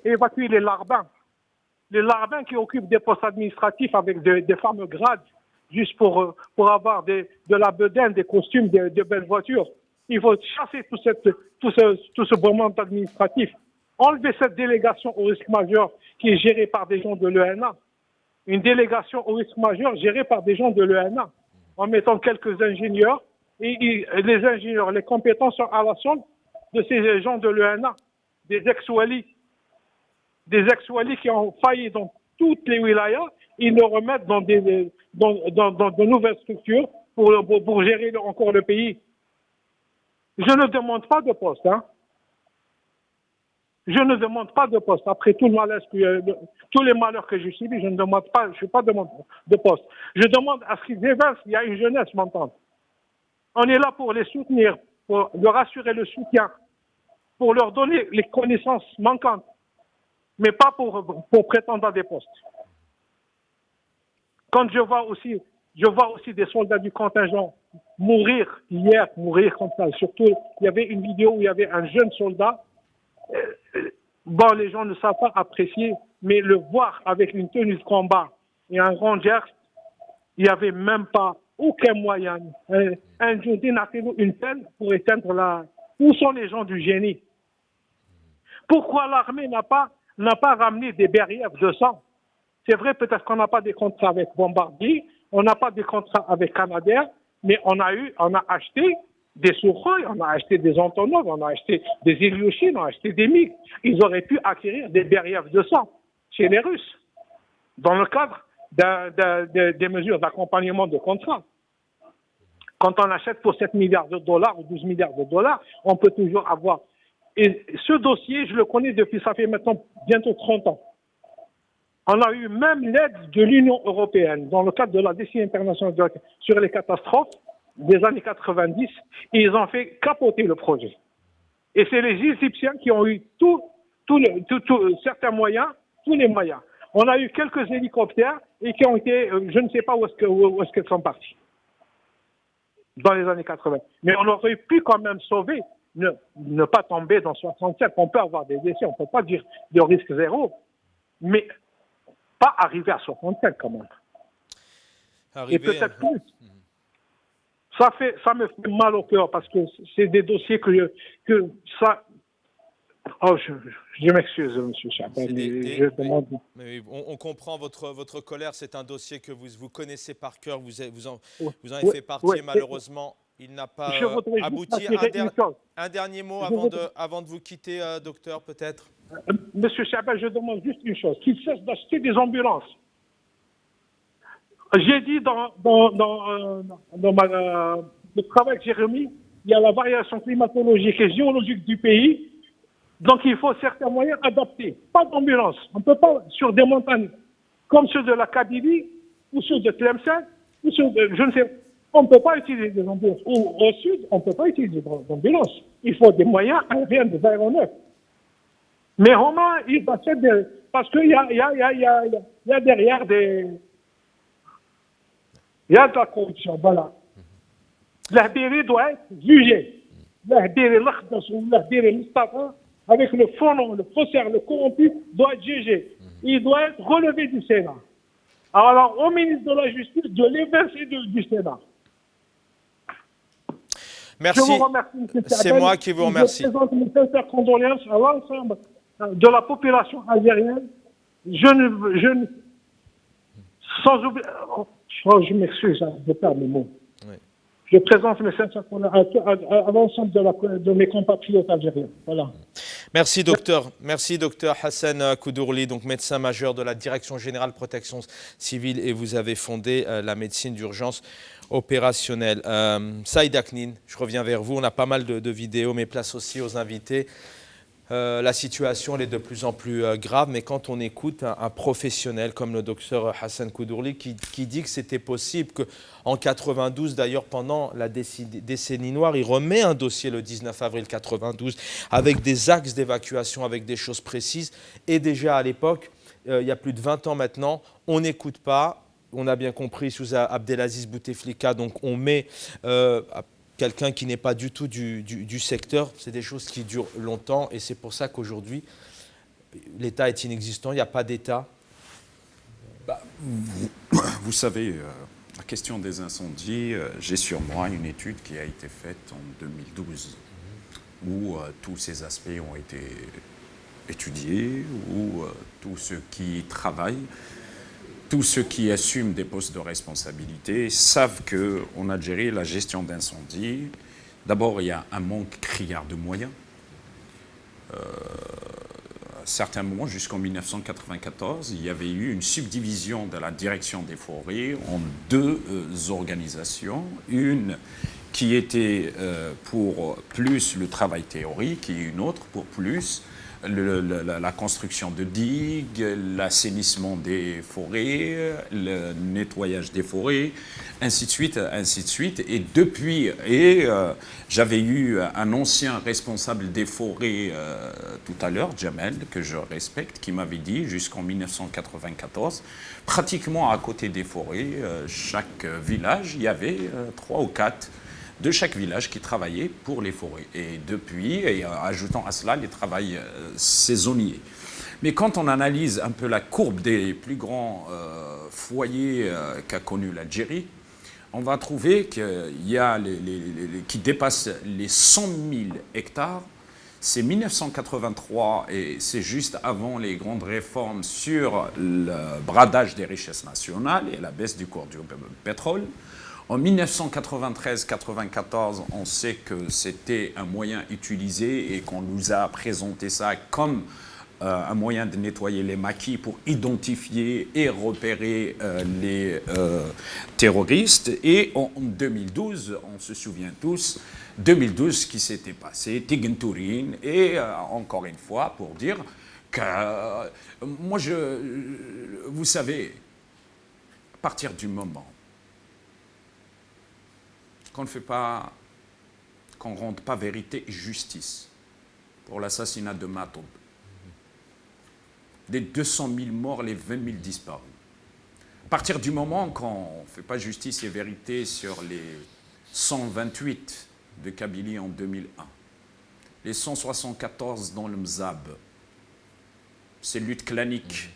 évacuer les larbins qui occupent des postes administratifs avec des fameux grades, juste pour avoir de la bedaine, des costumes, de belles voitures. Il faut chasser tout ce beau monde administratif. Enlever cette délégation au risque majeur qui est gérée par des gens de l'ENA. Une délégation au risque majeur gérée par des gens de l'ENA, en mettant quelques ingénieurs, et les ingénieurs, les compétences sont à la solde de ces gens de l'ENA, des ex-Wali qui ont failli dans toutes les wilayas, ils le remettent dans de nouvelles structures pour gérer encore le pays. Je ne demande pas de poste, hein. Je ne demande pas de poste. Après tout le malaise tous les malheurs que j'ai subis, je ne demande pas, je suis pas demandeur de poste. Je demande à ce qu'ils évincent, il y a une jeunesse montante. On est là pour les soutenir, pour leur assurer le soutien, pour leur donner les connaissances manquantes, mais pas pour prétendre à des postes. Quand je vois aussi des soldats du contingent mourir comme ça. Surtout, il y avait une vidéo où il y avait un jeune soldat. Bon, les gens ne savent pas apprécier, mais le voir avec une tenue de combat et un grand geste, il n'y avait même pas aucun moyen. Un jour, une peine pour éteindre la... Où sont les gens du génie? Pourquoi l'armée n'a pas ramené des barrières de sang? C'est vrai, peut-être qu'on n'a pas des contrats avec Bombardier, on n'a pas des contrats avec Canadair, mais on a acheté des Sukhoi, on a acheté des Antonov, on a acheté des Ilyushin, on a acheté des MiG. Ils auraient pu acquérir des barrières de sang chez les Russes, dans le cadre des mesures d'accompagnement de contrats. Quand on achète pour 7 milliards de dollars ou 12 milliards de dollars, on peut toujours avoir... Et ce dossier, je le connais depuis, ça fait maintenant bientôt 30 ans. On a eu même l'aide de l'Union européenne dans le cadre de la décision internationale sur les catastrophes des années 90, et ils ont fait capoter le projet. Et c'est les Égyptiens qui ont eu certains moyens, tous les moyens. On a eu quelques hélicoptères et qui ont été, je ne sais pas où est-ce qu'ils sont partis, dans les années 80. Mais on aurait pu quand même sauver, ne pas tomber dans 67. On peut avoir des décès, on ne peut pas dire de risque zéro, mais pas arriver à 67 quand même. Et peut-être plus. Ça me fait mal au cœur parce que c'est des dossiers que ça... Oh, je m'excuse, M. Chaban. On comprend votre colère. C'est un dossier que vous connaissez par cœur. Vous en avez fait partie. Malheureusement, il n'a pas abouti. Un dernier mot avant de vous quitter, docteur, peut-être. Monsieur Chaban, je demande juste une chose. Qu'il cesse d'acheter des ambulances. J'ai dit dans le travail que j'ai remis, il y a la variation climatologique et géologique du pays, donc il faut certains moyens adaptés. Pas d'ambulance. On ne peut pas, sur des montagnes comme ceux de la Kabylie, ou ceux de Tlemcen, ou ceux de, je ne sais, on ne peut pas utiliser des ambulances. Ou au sud, on ne peut pas utiliser d'ambulances. Il faut des moyens aériens, des aéronefs. Mais Romain, il achète parce qu'il y a derrière des... Il y a de la corruption, voilà. L'Ahbiri doit être jugé. L'Ahbiri, l'Ahbiri, Mustafa, avec le faux, le faussaire, le corrompu, doit être jugé. Il doit être relevé du Sénat. Alors, au ministre de la Justice, de l'évincer du Sénat. Merci. Je vous remercie, M. C'est moi qui vous remercie. Je présente mes sincères condoléances à l'ensemble de la population algérienne. Sans oublier... Oh, je m'excuse, je perds mes mots. Oui. Je présente mes sincères condoléances à l'ensemble de mes compatriotes algériens. Voilà. Merci docteur. Merci docteur Hassan Koudourli, donc médecin majeur de la Direction Générale Protection Civile, et vous avez fondé la médecine d'urgence opérationnelle. Saïd Aknin, je reviens vers vous. On a pas mal de vidéos, mais place aussi aux invités. La situation elle est de plus en plus grave, mais quand on écoute un professionnel comme le docteur Hassan Koudourli qui dit que c'était possible, qu'en 92, d'ailleurs pendant la décennie noire, il remet un dossier le 19 avril 92 avec des axes d'évacuation, avec des choses précises, et déjà à l'époque, il y a plus de 20 ans maintenant, on n'écoute pas. On a bien compris sous Abdelaziz Bouteflika, donc on met quelqu'un qui n'est pas du tout du secteur. C'est des choses qui durent longtemps et c'est pour ça qu'aujourd'hui, l'État est inexistant, il n'y a pas d'État. Vous savez, la question des incendies, j'ai sur moi une étude qui a été faite en 2012 où tous ces aspects ont été étudiés, où tous ceux qui travaillent, tous ceux qui assument des postes de responsabilité savent qu'en Algérie, la gestion d'incendie, d'abord, il y a un manque criard de moyens. À certains moments, jusqu'en 1994, il y avait eu une subdivision de la direction des forêts en deux organisations. Une qui était pour plus le travail théorique et une autre pour plus la construction de digues, l'assainissement des forêts, le nettoyage des forêts, ainsi de suite, ainsi de suite. Et depuis, j'avais eu un ancien responsable des forêts tout à l'heure, Jamel, que je respecte, qui m'avait dit jusqu'en 1994, pratiquement à côté des forêts, chaque village, il y avait 3 ou 4 de chaque village qui travaillait pour les forêts. Et depuis, et ajoutant à cela les travails saisonniers. Mais quand on analyse un peu la courbe des plus grands foyers qu'a connu l'Algérie, on va trouver qu'il y a qui dépassent les 100 000 hectares. C'est 1983 et c'est juste avant les grandes réformes sur le bradage des richesses nationales et la baisse du cours du pétrole. En 1993-94, on sait que c'était un moyen utilisé et qu'on nous a présenté ça comme un moyen de nettoyer les maquis pour identifier et repérer les terroristes. Et en 2012, on se souvient tous, 2012, ce qui s'était passé, Tigentourine, et encore une fois, pour dire que moi, vous savez, à partir du moment qu'on ne fait pas, qu'on ne rende pas vérité et justice pour l'assassinat de Matoub, des 200 000 morts, les 20 000 disparus. À partir du moment qu'on ne fait pas justice et vérité sur les 128 de Kabylie en 2001, les 174 dans le Mzab, ces luttes claniques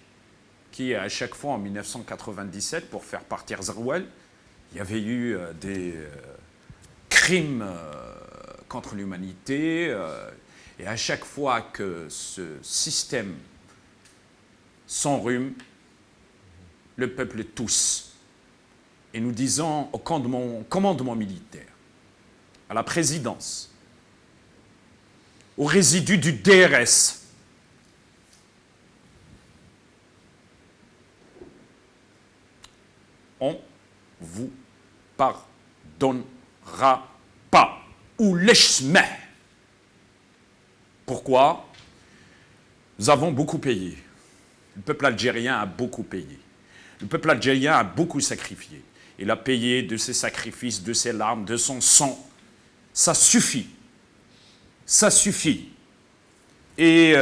qui, à chaque fois en 1997, pour faire partir Zerouel, il y avait eu des crimes contre l'humanité, et à chaque fois que ce système s'enrhume, le peuple tousse. Et nous disons au commandement militaire, à la présidence, aux résidus du DRS, on vous pardonnera pas. Ou l'eshmeh. Pourquoi? Nous avons beaucoup payé. Le peuple algérien a beaucoup payé. Le peuple algérien a beaucoup sacrifié. Il a payé de ses sacrifices, de ses larmes, de son sang. Ça suffit. Ça suffit. Et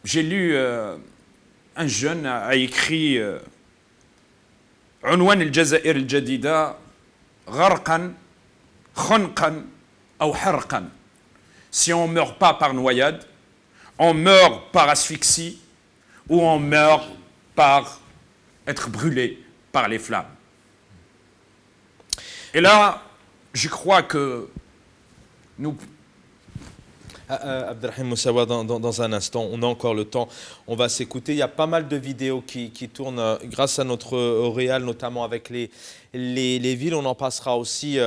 j'ai lu, un jeune a écrit عنوان الجزائر الجديدة غرقا خنقا أو حرقا. Si on ne meurt pas par noyade, on meurt par asphyxie ou on meurt par être brûlé par les flammes. Et là, je crois que nous... Abdelrahim Moussawa, dans un instant, on a encore le temps, on va s'écouter. Il y a pas mal de vidéos qui tournent grâce à notre réal, notamment avec les villes. On en passera aussi,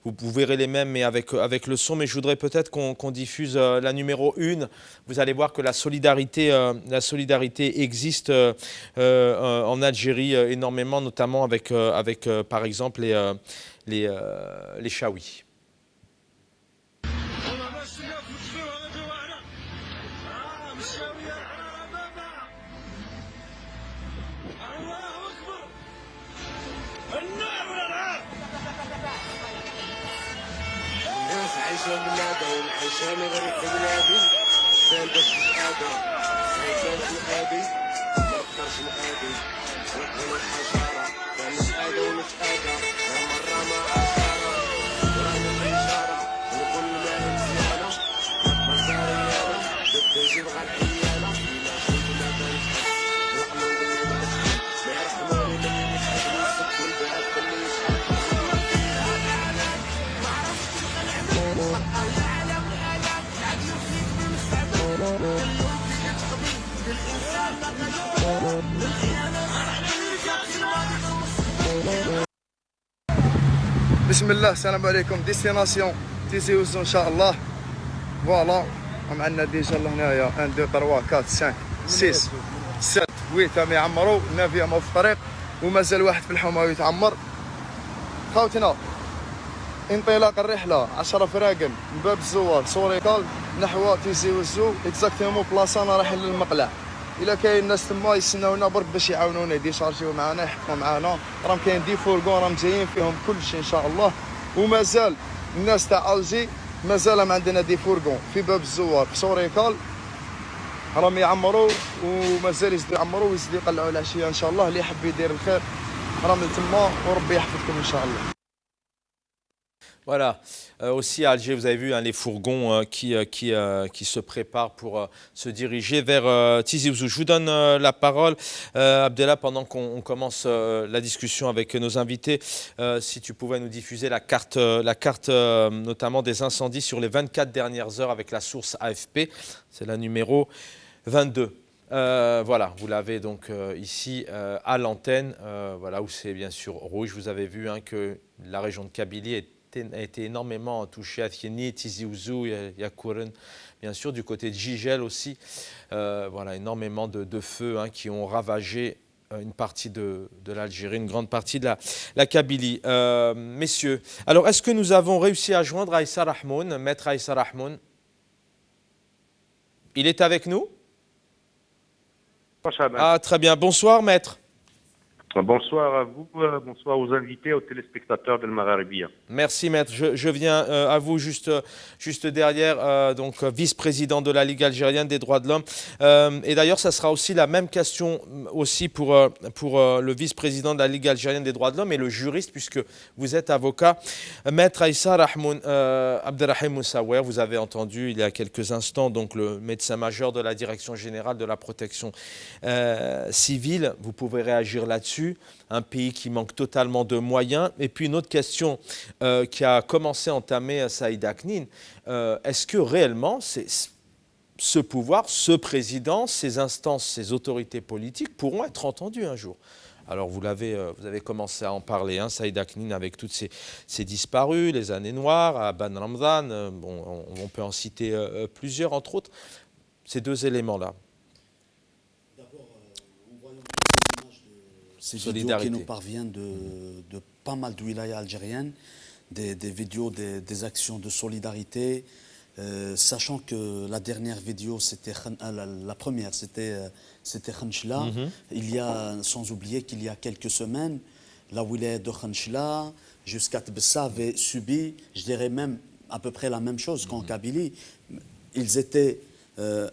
vous verrez les mêmes, mais avec le son. Mais je voudrais peut-être qu'on diffuse la numéro 1. Vous allez voir que la solidarité existe en Algérie énormément, notamment avec par exemple, les Chaouis. بسم الله السلام عليكم ديستيناسيون تيزي وزو ان شاء الله فوالا معنا ديجا لهنايا 1 2 3 4 5 6 7 8 ما يعمروا 9 ما في الطريق ومازال واحد في الحومه يتعمر خوتنا انطلاق الرحله 10 فراقن من باب الزوار سوريكال نحو تيزي وزو اكزاكتومون بلاصانا رايحين للمقلع الا كاين الناس تما يستناونا برك باش يعاونونا يديشارجيو معنا يحطوا معنا راهم كاين دي فورغون راهم جايين فيهم كلشي ان شاء الله ومازال الناس تاع الجي مازال ما عندنا دي فورغون في باب الزوار في سوريكال راهم يعمروا ومازال يزيدوا يعمروا ويزيدوا يقلعوا العشيه ان شاء الله اللي يحب يدير الخير راهم تما وربي يحفظكم ان شاء الله. Voilà, aussi à Alger, vous avez vu les fourgons qui se préparent pour se diriger vers Tizi Ouzou. Je vous donne la parole, Abdellah, pendant qu'on commence la discussion avec nos invités. Si tu pouvais nous diffuser la carte notamment des incendies sur les 24 dernières heures avec la source AFP, c'est la numéro 22. Voilà, vous l'avez donc ici à l'antenne, voilà où c'est bien sûr rouge. Vous avez vu que la région de Kabylie a été énormément touchée, à Tieni, Tizi Ouzou, Yakouren, bien sûr, du côté de Jijel aussi. Voilà, énormément de feux qui ont ravagé une partie de l'Algérie, une grande partie de la Kabylie. Messieurs, alors est-ce que nous avons réussi à joindre Aïssa Rahmoun, maître Aïssa Rahmoun? Il est avec nous? Ah, très bien. Bonsoir, maître. Bonsoir à vous, bonsoir aux invités, aux téléspectateurs de Magharibia. Merci maître, je viens à vous juste derrière, donc vice-président de la Ligue algérienne des droits de l'homme. Et d'ailleurs, ça sera aussi la même question aussi pour le vice-président de la Ligue algérienne des droits de l'homme et le juriste, puisque vous êtes avocat. Maître Aïssa Rahmoun, Abdelrahim Moussawa, vous avez entendu il y a quelques instants donc le médecin major de la Direction générale de la protection civile. Vous pouvez réagir là-dessus. Un pays qui manque totalement de moyens. Et puis une autre question qui a commencé à entamer Saïd Aknin. Est-ce que réellement ce pouvoir, ce président, ces instances, ces autorités politiques pourront être entendues un jour? Alors vous avez commencé à en parler, Saïd Aknin, avec toutes ces disparus, les années noires, à Ban Ramzan, bon, on peut en citer plusieurs, entre autres, ces deux éléments-là. Ces vidéos qui nous parviennent de pas mal de wilayas algériennes, des vidéos des actions de solidarité, sachant que la dernière vidéo, la première, c'était Khanchla. Il y a, sans oublier qu'il y a quelques semaines, la wilaya de Khanchla jusqu'à Tbessa avait subi, je dirais même à peu près la même chose qu'en Kabylie. Ils étaient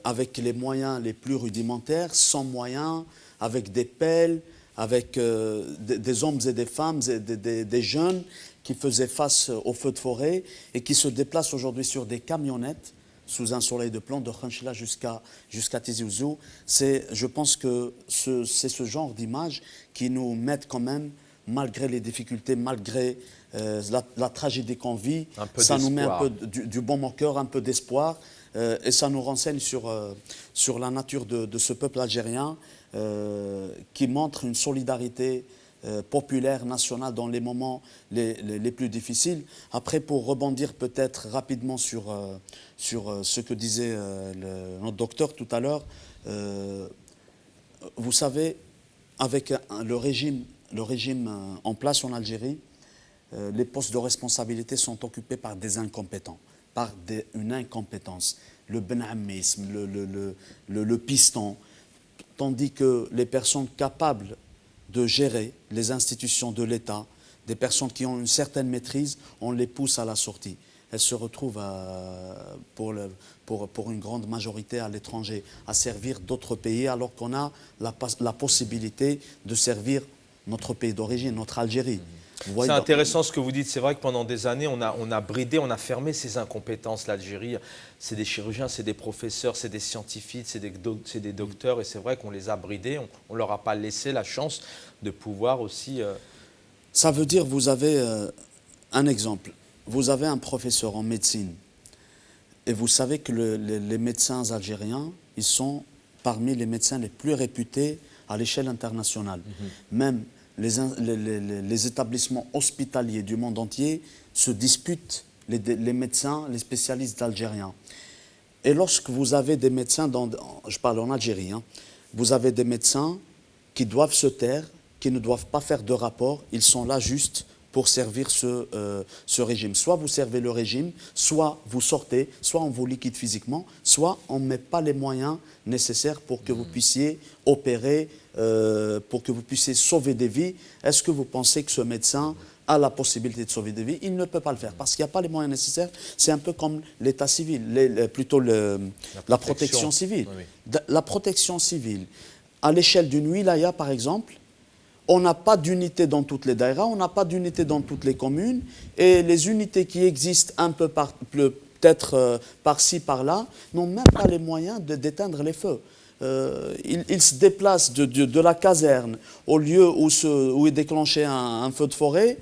avec les moyens les plus rudimentaires, sans moyens, avec des pelles, avec des hommes et des femmes, des jeunes qui faisaient face aux feux de forêt et qui se déplacent aujourd'hui sur des camionnettes sous un soleil de plomb de Khanchla jusqu'à Tizi Ouzou. Je pense que c'est ce genre d'images qui nous mettent quand même, malgré les difficultés, malgré la tragédie qu'on vit, ça nous met un peu du bon cœur, un peu d'espoir. et ça nous renseigne sur la nature de ce peuple algérien qui montre une solidarité populaire, nationale dans les moments les plus difficiles. Après, pour rebondir peut-être rapidement sur ce que disait notre docteur tout à l'heure, vous savez, avec le régime en place en Algérie, les postes de responsabilité sont occupés par des incompétents, par une incompétence, le benamisme, le piston, tandis que les personnes capables de gérer les institutions de l'État, des personnes qui ont une certaine maîtrise, on les pousse à la sortie. Elles se retrouvent pour une grande majorité à l'étranger, à servir d'autres pays, alors qu'on a la possibilité de servir notre pays d'origine, notre Algérie. C'est intéressant ce que vous dites. C'est vrai que pendant des années, on a bridé, on a fermé ces incompétences. L'Algérie, c'est des chirurgiens, c'est des professeurs, c'est des scientifiques, c'est des docteurs. Et c'est vrai qu'on les a bridés. On ne leur a pas laissé la chance de pouvoir aussi... Ça veut dire, vous avez un exemple. Vous avez un professeur en médecine. Et vous savez que les médecins algériens, ils sont parmi les médecins les plus réputés à l'échelle internationale. Même les établissements hospitaliers du monde entier se disputent les médecins, les spécialistes algériens. Et lorsque vous avez des médecins, je parle en Algérie, hein, vous avez des médecins qui doivent se taire, qui ne doivent pas faire de rapport, ils sont là juste pour servir ce régime. Soit vous servez le régime, soit vous sortez, soit on vous liquide physiquement, soit on ne met pas les moyens nécessaires pour que vous puissiez opérer, pour que vous puissiez sauver des vies. Est-ce que vous pensez que ce médecin a la possibilité de sauver des vies? Il ne peut pas le faire parce qu'il n'y a pas les moyens nécessaires. C'est un peu comme l'état civil, plutôt la protection civile. Oui. La protection civile, à l'échelle d'une wilaya par exemple, on n'a pas d'unité dans toutes les daïras, on n'a pas d'unité dans toutes les communes, et les unités qui existent un peu peut-être par-ci, par-là, n'ont même pas les moyens d'éteindre les feux. Ils se déplacent de la caserne au lieu où est déclenché un feu de forêt,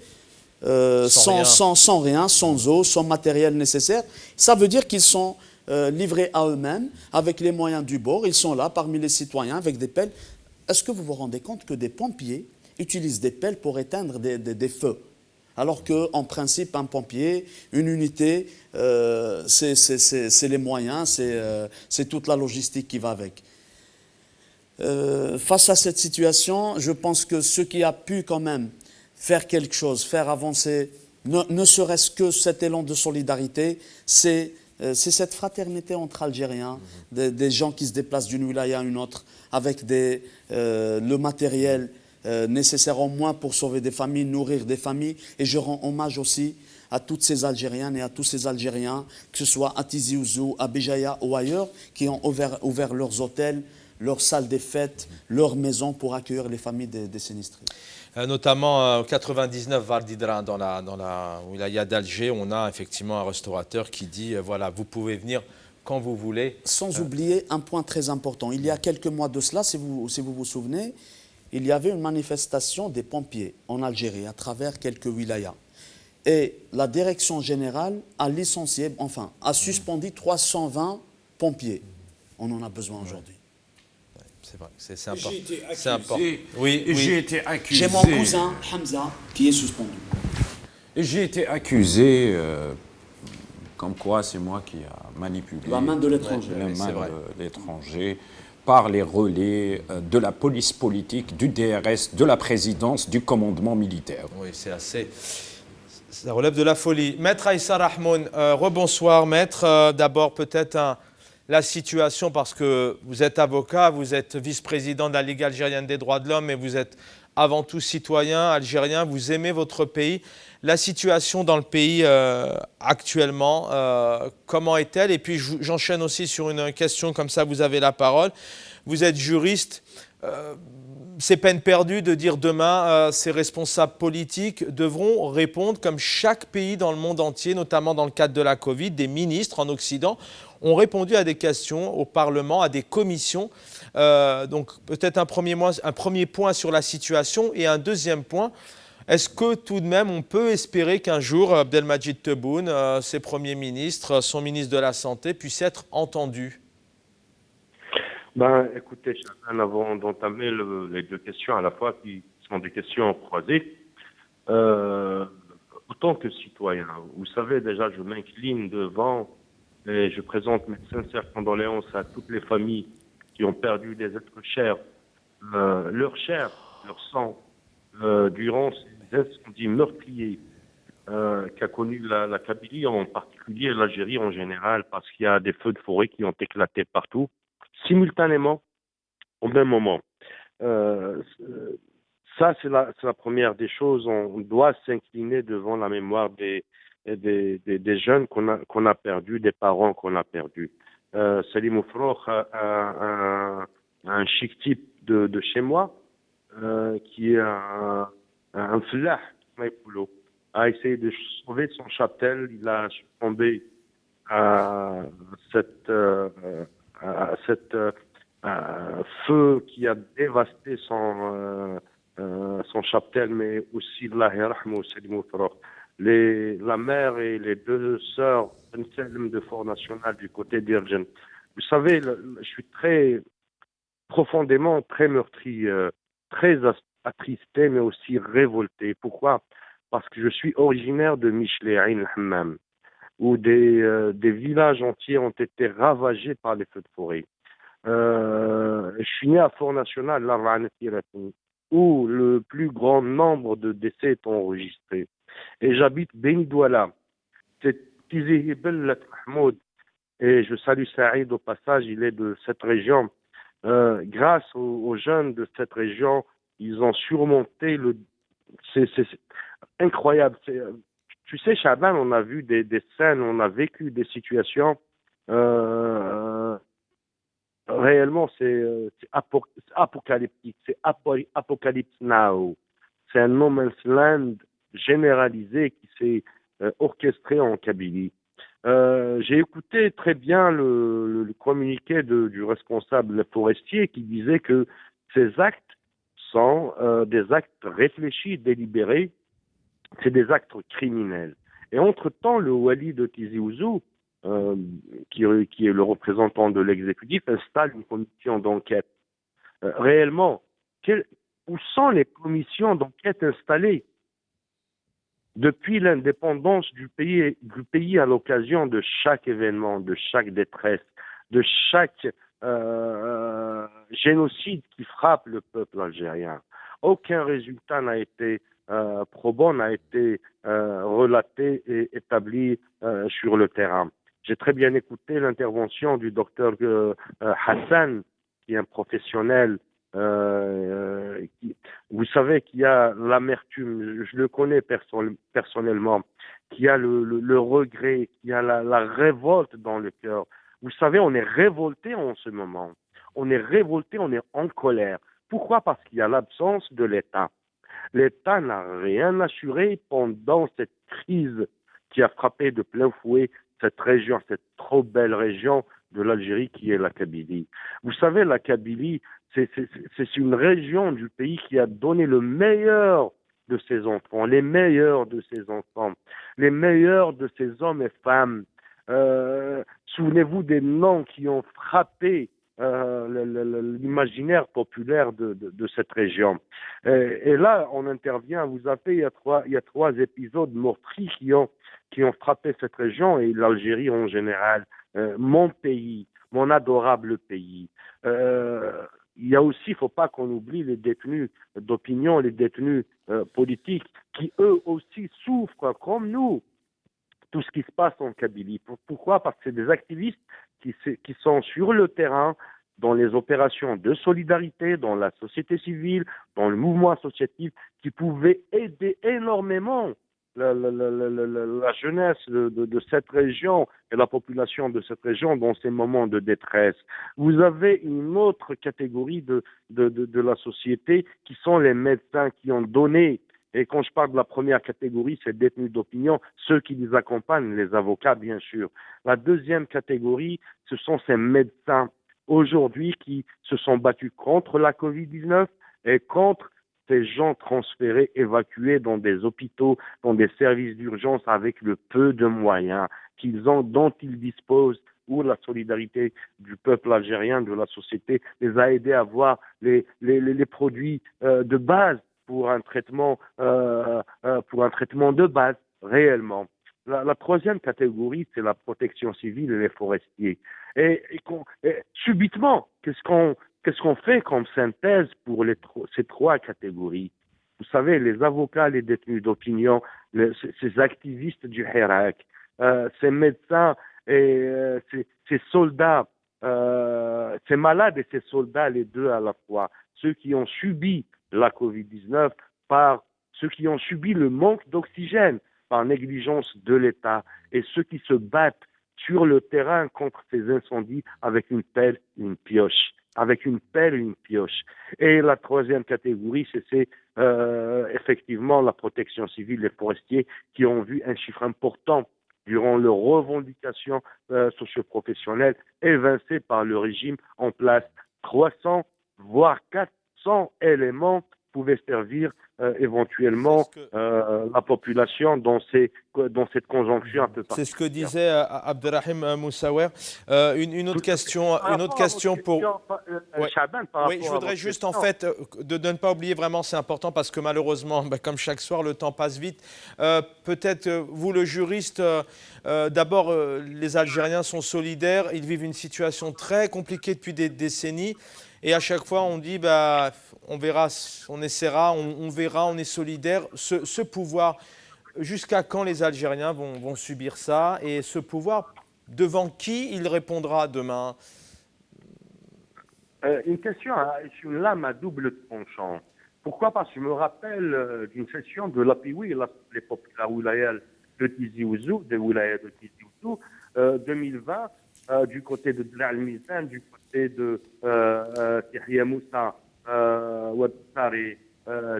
sans rien, sans eau, sans matériel nécessaire. Ça veut dire qu'ils sont livrés à eux-mêmes, avec les moyens du bord, ils sont là parmi les citoyens avec des pelles. Est-ce que vous vous rendez compte que des pompiers utilisent des pelles pour éteindre des feux? Alors qu'en principe, un pompier, une unité, c'est les moyens, c'est toute la logistique qui va avec. Face à cette situation, je pense que ce qui a pu quand même faire quelque chose, faire avancer, ne serait-ce que cet élan de solidarité, c'est cette fraternité entre Algériens, des gens qui se déplacent d'une wilaya à une autre, avec le matériel nécessaire au moins pour sauver des familles, nourrir des familles. Et je rends hommage aussi à toutes ces Algériennes et à tous ces Algériens, que ce soit à Tizi Ouzou, à Béjaïa ou ailleurs, qui ont ouvert leurs hôtels, leurs salles des fêtes, leurs maisons pour accueillir les familles des sinistrés. Notamment au 99 Val d'Hidrin, dans la wilaya d'Alger, on a effectivement un restaurateur qui dit voilà, vous pouvez venir quand vous voulez. Sans oublier un point très important. Il y a quelques mois de cela, si vous vous souvenez, il y avait une manifestation des pompiers en Algérie à travers quelques wilayas. Et la direction générale a licencié, enfin, a suspendu 320 pompiers. On en a besoin aujourd'hui. C'est vrai, c'est important. Oui, j'ai été accusé. J'ai mon cousin Hamza qui est suspendu. Et j'ai été accusé, comme quoi c'est moi qui a manipulé la main de l'étranger. La main de l'étranger par les relais de la police politique, du DRS, de la présidence, du commandement militaire. Oui, c'est assez... Ça relève de la folie. Maître Aïssa Rahmoun, rebonsoir. Maître, d'abord peut-être la situation, parce que vous êtes avocat, vous êtes vice-président de la Ligue algérienne des droits de l'homme et vous êtes avant tout citoyen algérien, vous aimez votre pays. La situation dans le pays actuellement, comment est-elle? Et puis j'enchaîne aussi sur une question, comme ça vous avez la parole. Vous êtes juriste, c'est peine perdue de dire demain ces responsables politiques devront répondre, comme chaque pays dans le monde entier, notamment dans le cadre de la Covid, des ministres en Occident ont répondu à des questions au Parlement, à des commissions. Donc peut-être un premier point sur la situation et un deuxième point. Est-ce que tout de même on peut espérer qu'un jour Abdelmadjid Tebboune, ses premiers ministres, son ministre de la Santé puissent être entendus? Ben, écoutez, Chaban, avant d'entamer les deux questions à la fois, qui sont des questions croisées, euh, autant que citoyen, vous savez déjà, je m'incline devant et je présente mes sincères condoléances à toutes les familles qui ont perdu des êtres chers, leur chair, leur sang, durant ces incendies meurtriers qu'a connu la Kabylie, en particulier l'Algérie en général, parce qu'il y a des feux de forêt qui ont éclaté partout, simultanément, au même moment. Euh, Ça, c'est la première des choses. On doit s'incliner devant la mémoire des jeunes qu'on a perdus, des parents qu'on a perdus. Salim Oufroch, un chic type de chez moi, qui est un flah, a essayé de sauver son cheptel. Il a succombé à feu qui a dévasté son cheptel, mais aussi la mère et les deux sœurs de Fort National du côté d'Irgen. Vous savez, je suis profondément très meurtri, très attristé, mais aussi révolté. Pourquoi? Parce que je suis originaire de Michelet, Ain el-Hammam, où des villages entiers ont été ravagés par les feux de forêt. Je suis né à Fort National, où le plus grand nombre de décès est enregistré. Et j'habite Beni Douala. C'est Tizi Hibel Mahmoud. Et je salue Saïd au passage, il est de cette région. Grâce aux jeunes de cette région, ils ont surmonté c'est incroyable. Tu sais, Chaban, on a vu des scènes, on a vécu des situations. Réellement, c'est apocalyptique, c'est Apocalypse Now. C'est un no man's land généralisé qui s'est orchestré en Kabylie. J'ai écouté très bien le communiqué du responsable forestier qui disait que ces actes sont des actes réfléchis, délibérés, c'est des actes criminels. Et entre-temps, le wali de Tizi Ouzou, qui est le représentant de l'exécutif, installe une commission d'enquête. Réellement, où sont les commissions d'enquête installées depuis l'indépendance du pays à l'occasion de chaque événement, de chaque détresse, de chaque génocide qui frappe le peuple algérien? Aucun résultat n'a été probant, n'a été relaté et établi sur le terrain. J'ai très bien écouté l'intervention du docteur Hassan, qui est un professionnel. Vous savez qu'il y a l'amertume, je le connais personnellement, qu'il y a le regret, qu'il y a la révolte dans le cœur. Vous savez, on est révolté en ce moment. On est révolté, on est en colère. Pourquoi? Parce qu'il y a l'absence de l'État. L'État n'a rien assuré pendant cette crise qui a frappé de plein fouet cette région, cette trop belle région de l'Algérie qui est la Kabylie. Vous savez, la Kabylie, c'est une région du pays qui a donné le meilleur de ses enfants, les meilleurs de ses enfants, les meilleurs de ses hommes et femmes. Souvenez-vous des noms qui ont frappé l'imaginaire populaire de cette région. Et là, on intervient, vous savez, il y a trois épisodes meurtriers qui ont frappé cette région et l'Algérie en général. Mon pays, mon adorable pays. Il y a aussi, il ne faut pas qu'on oublie les détenus d'opinion, les détenus politiques qui eux aussi souffrent comme nous tout ce qui se passe en Kabylie. Pourquoi? Parce que c'est des activistes qui sont sur le terrain, dans les opérations de solidarité, dans la société civile, dans le mouvement associatif, qui pouvaient aider énormément la jeunesse de cette région et la population de cette région dans ces moments de détresse. Vous avez une autre catégorie de la société qui sont les médecins qui ont donné. Et quand je parle de la première catégorie, c'est détenus d'opinion, ceux qui les accompagnent, les avocats bien sûr. La deuxième catégorie, ce sont ces médecins aujourd'hui qui se sont battus contre la Covid-19 et contre ces gens transférés, évacués dans des hôpitaux, dans des services d'urgence avec le peu de moyens dont ils disposent, où la solidarité du peuple algérien, de la société, les a aidés à avoir les produits de base pour un traitement de base réellement. La troisième catégorie, c'est la protection civile et les forestiers. Et subitement, qu'est-ce qu'on fait comme synthèse pour ces trois catégories? Vous savez, les avocats, les détenus d'opinion, ces activistes du Hirak, ces médecins et ces soldats, ces malades et ces soldats, les deux à la fois, ceux qui ont subi la Covid-19 par ceux qui ont subi le manque d'oxygène par négligence de l'État et ceux qui se battent sur le terrain contre ces incendies avec une pelle et une pioche. Et la troisième catégorie, c'est effectivement la protection civile, les forestiers qui ont vu un chiffre important durant leurs revendications socio-professionnelles évincées par le régime en place. 300 voire 400 éléments pouvaient servir éventuellement la population dans cette conjoncture un peu particulière. C'est ce que disait Abderrahim Moussaouer. Une autre question pour... Oui, je voudrais juste en fait de ne pas oublier vraiment, c'est important parce que malheureusement, comme chaque soir, le temps passe vite. Peut-être vous, le juriste, d'abord, les Algériens sont solidaires, ils vivent une situation très compliquée depuis des décennies. Et à chaque fois, on dit, on verra, on essaiera, on verra, on est solidaire. Ce pouvoir, jusqu'à quand les Algériens vont subir ça? Et ce pouvoir, devant qui il répondra demain? Une question, une lame à double tranchant. Pourquoi? Parce que je me rappelle d'une session de l'APIWI, les populaires wilayas de Tizi Ouzou, des wilayas de Tizi Ouzou, 2020, du côté de Dra al-Mizan, du côté de Tihya Moussa, Ouattari,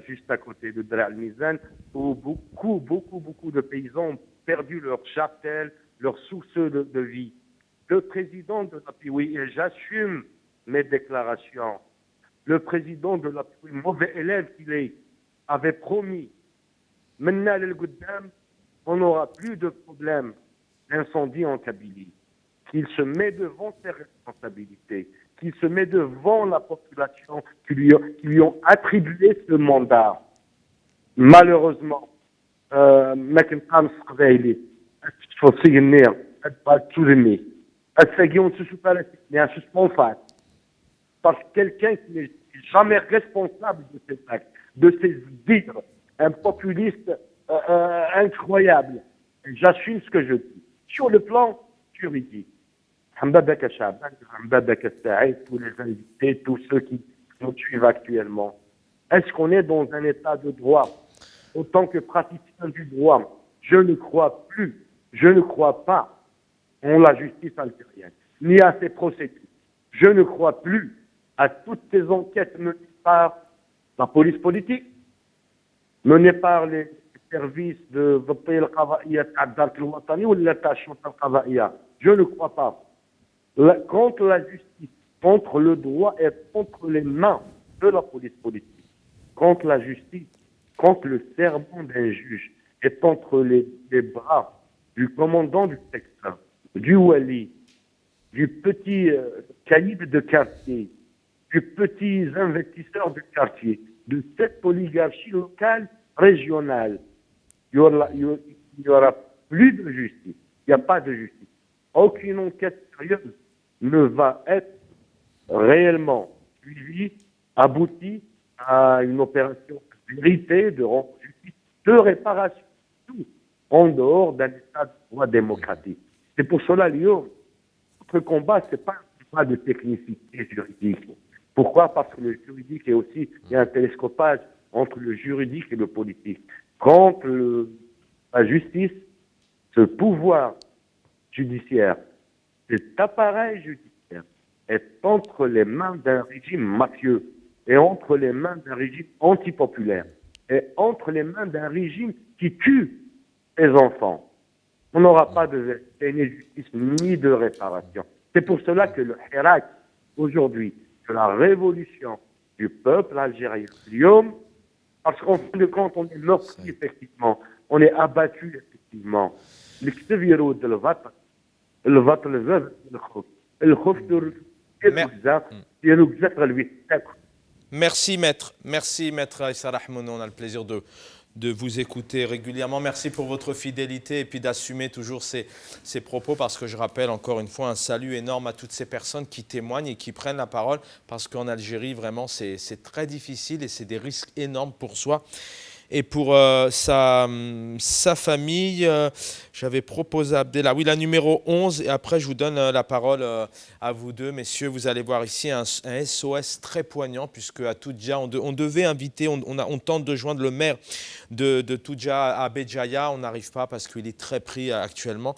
juste à côté de Dra al-Mizan, où beaucoup de paysans ont perdu leur chapelle, leur source de vie. Le président de l'APIWI, et j'assume mes déclarations, le président de l'APIWI, mauvais élève qu'il est, avait promis, maintenant on n'aura plus de problème d'incendie en Kabylie. Qu'il se met devant ses responsabilités, qu'il se met devant la population qui lui ont attribué ce mandat. Malheureusement, ما كنبقى مستقبلي تفصيل النير تبقى تسولمي الساقيون تسوفا لا suspensable parce que quelqu'un qui n'est jamais responsable de cet acte, de ces dires, un populiste incroyable. J'assume ce que je dis. Sur le plan juridique, Hamdabaka Chaban, Hamdabaka Saïd, tous les invités, tous ceux qui nous suivent actuellement. Est-ce qu'on est dans un état de droit? Autant que praticien du droit, je ne crois pas en la justice algérienne, ni à ses procédures. Je ne crois plus à toutes ces enquêtes menées par la police politique, menées par les services de je ne crois pas. Contre la justice, contre le droit et contre les mains de la police politique, contre la justice, contre le serment d'un juge et contre les bras du commandant du secteur, du wali, du petit calibre de quartier, du petit investisseur de quartier, de cette oligarchie locale, régionale, il n'y aura plus de justice. Il n'y a pas de justice. Aucune enquête sérieuse ne va être réellement suivie, aboutie à une opération de vérité, de justice, de réparation, tout en dehors d'un état de droit démocratique. C'est pour cela, Lyon, notre combat, ce n'est pas un combat de technicité juridique. Pourquoi? Parce que le juridique est aussi, il y a un télescopage entre le juridique et le politique. Contre la justice, ce pouvoir judiciaire, cet appareil judiciaire est entre les mains d'un régime mafieux et entre les mains d'un régime antipopulaire et entre les mains d'un régime qui tue les enfants. On n'aura pas de vérité, ni de justice, ni de réparation. C'est pour cela que le Hirak, aujourd'hui, que la révolution du peuple algérien, Lyon, Parce qu'en fin de compte, on est meurtri, effectivement. On est abattu, effectivement. الكتاب يرود البطل البطل باب الخوف الخوف ديالو بزاف غالبي تاكل. Merci maître Issa Rahmoun, on a le plaisir de vous écouter régulièrement. Merci pour votre fidélité et puis d'assumer toujours ces propos, parce que je rappelle encore une fois un salut énorme à toutes ces personnes qui témoignent et qui prennent la parole, parce qu'en Algérie vraiment c'est très difficile et c'est des risques énormes pour soi et pour sa famille. J'avais proposé à Abdellah, oui, la numéro 11, et après je vous donne la parole à vous deux, messieurs. Vous allez voir ici un SOS très poignant, puisque à Toudja, on devait inviter, on tente de joindre le maire de Toudja à Béjaïa, on n'arrive pas parce qu'il est très pris actuellement,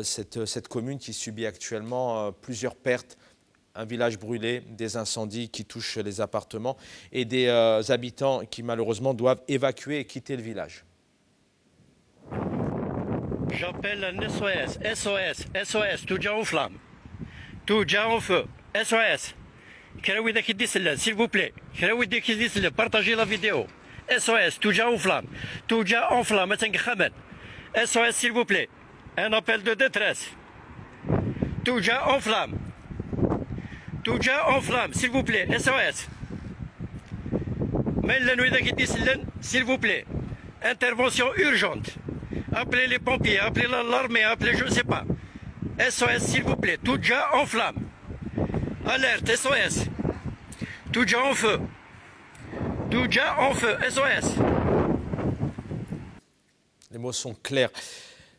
cette commune qui subit actuellement plusieurs pertes. Un village brûlé, des incendies qui touchent les appartements et des habitants qui malheureusement doivent évacuer et quitter le village. J'appelle un SOS, Toudja en flamme, Toudja en feu, SOS. S'il vous plaît, partagez la vidéo. SOS, Toudja en flamme, SOS, s'il vous plaît, un appel de détresse. Toudja en flamme. Toudja en flamme, s'il vous plaît, SOS. S'il vous plaît, intervention urgente. Appelez les pompiers, appelez l'armée, appelez je ne sais pas. SOS, s'il vous plaît, Toudja en flamme. Alerte, SOS. Toudja en feu. Toudja en feu, SOS. Les mots sont clairs.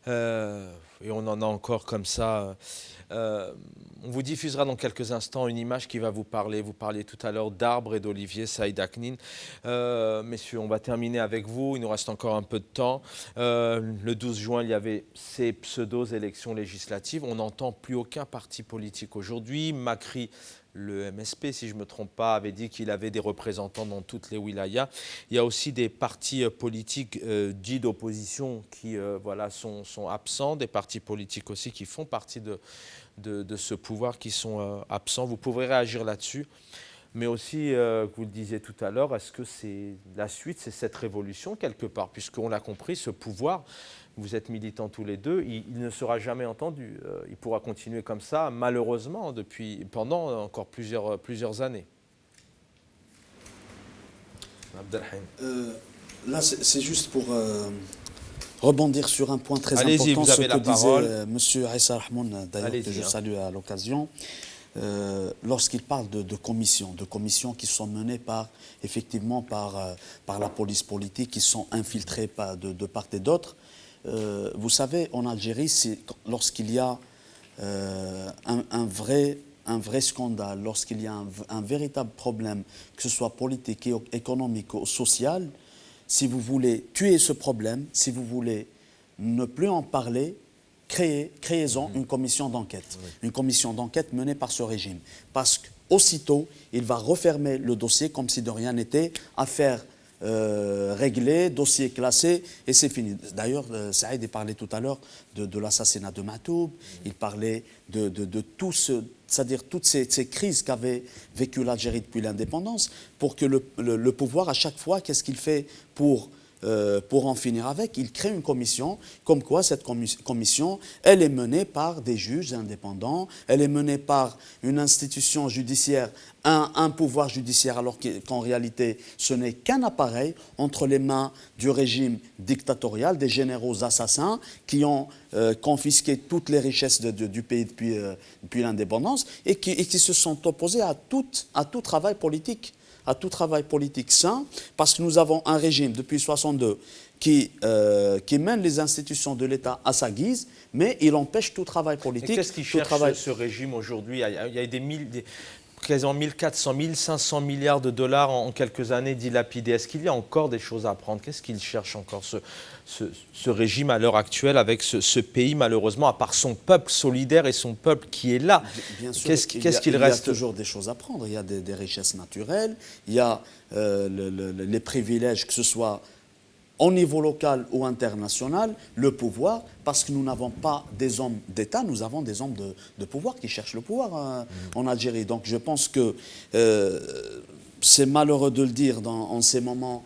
Et on en a encore comme ça. On vous diffusera dans quelques instants une image qui va vous parler. Vous parliez tout à l'heure d'arbres et d'oliviers, Saïd Aknin. Messieurs, on va terminer avec vous. Il nous reste encore un peu de temps. Le 12 juin, il y avait ces pseudo-élections législatives. On n'entend plus aucun parti politique aujourd'hui. Makri, le MSP, si je ne me trompe pas, avait dit qu'il avait des représentants dans toutes les wilayas. Il y a aussi des partis politiques dits d'opposition qui voilà, sont absents, des partis politiques aussi qui font partie de ce pouvoir qui sont absents. Vous pourrez réagir là-dessus. Mais aussi, vous le disiez tout à l'heure, est-ce que c'est la suite, c'est cette révolution quelque part, puisqu'on l'a compris, ce pouvoir, vous êtes militants tous les deux, il ne sera jamais entendu. Il pourra continuer comme ça, malheureusement, pendant encore plusieurs années. Abdelrahim. Là, c'est juste pour rebondir sur un point très Allez-y, important, vous avez ce la que parole. disait M. Issa Rahmoun, d'ailleurs, que je salue à l'occasion. Lorsqu'il parle de commissions qui sont menées effectivement par la police politique, qui sont infiltrées de part et d'autre. Vous savez, en Algérie, lorsqu'il y a un vrai scandale, lorsqu'il y a un véritable problème, que ce soit politique, économique ou social, si vous voulez tuer ce problème, si vous voulez ne plus en parler, créez-en une commission d'enquête. Oui. Une commission d'enquête menée par ce régime. Parce qu'aussitôt, il va refermer le dossier comme si de rien n'était, affaire réglée, dossier classé, et c'est fini. D'ailleurs, Saïd parlait tout à l'heure de l'assassinat de Matoub, il parlait de tout c'est-à-dire toutes ces crises qu'avait vécues l'Algérie depuis l'indépendance, pour que le pouvoir, à chaque fois, qu'est-ce qu'il fait pour en finir avec? Il crée une commission, comme quoi cette commission, elle est menée par des juges indépendants, elle est menée par une institution judiciaire, un pouvoir judiciaire, alors qu'en réalité, ce n'est qu'un appareil entre les mains du régime dictatorial, des généraux assassins qui ont confisqué toutes les richesses du pays depuis l'indépendance et qui se sont opposés à tout travail politique. À tout travail politique sain, parce que nous avons un régime depuis 1962 qui mène les institutions de l'État à sa guise, mais il empêche tout travail politique. Qu'est-ce qui cherche ce régime aujourd'hui? Il y a quasiment 1400, 1500 milliards de dollars en quelques années dilapidés. Est-ce qu'il y a encore des choses à apprendre? Qu'est-ce qu'il cherche encore ce régime à l'heure actuelle avec ce pays, malheureusement, à part son peuple solidaire et son peuple qui est là? Bien sûr, qu'est-ce qu'il reste? Il y a toujours des choses à prendre. Il y a des richesses naturelles, il y a les privilèges, que ce soit au niveau local ou international, le pouvoir, parce que nous n'avons pas des hommes d'État, nous avons des hommes de pouvoir qui cherchent le pouvoir en Algérie. Donc je pense que c'est malheureux de le dire en ces moments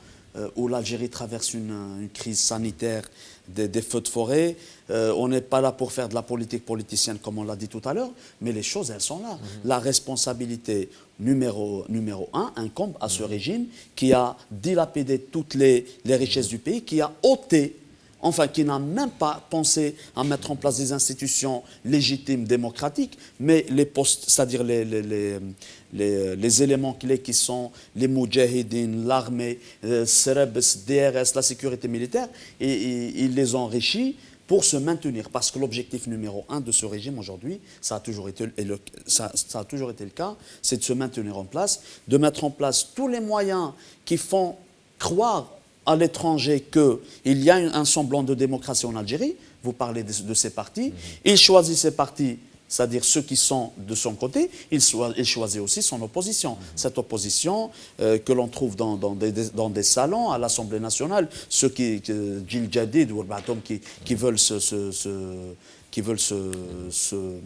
où l'Algérie traverse une crise sanitaire, des feux de forêt. On n'est pas là pour faire de la politique politicienne, comme on l'a dit tout à l'heure, mais les choses, elles sont là. La responsabilité numéro un incombe à ce régime qui a dilapidé toutes les richesses du pays, qui a ôté, enfin, qui n'a même pas pensé à mettre en place des institutions légitimes, démocratiques, mais les postes, c'est-à-dire les éléments clés qui sont les Moudjahidines, l'armée, Serebs, DRS, la sécurité militaire, et ils les ont enrichis pour se maintenir. Parce que l'objectif numéro un de ce régime aujourd'hui, ça a toujours été le cas, c'est de se maintenir en place, de mettre en place tous les moyens qui font croire à l'étranger qu'il y a un semblant de démocratie en Algérie. Vous parlez de ces partis. Il choisit ces partis, c'est-à-dire ceux qui sont de son côté. Il choisit aussi son opposition. Cette opposition que l'on trouve dans des salons à l'Assemblée nationale, ceux qui Djil ou qui veulent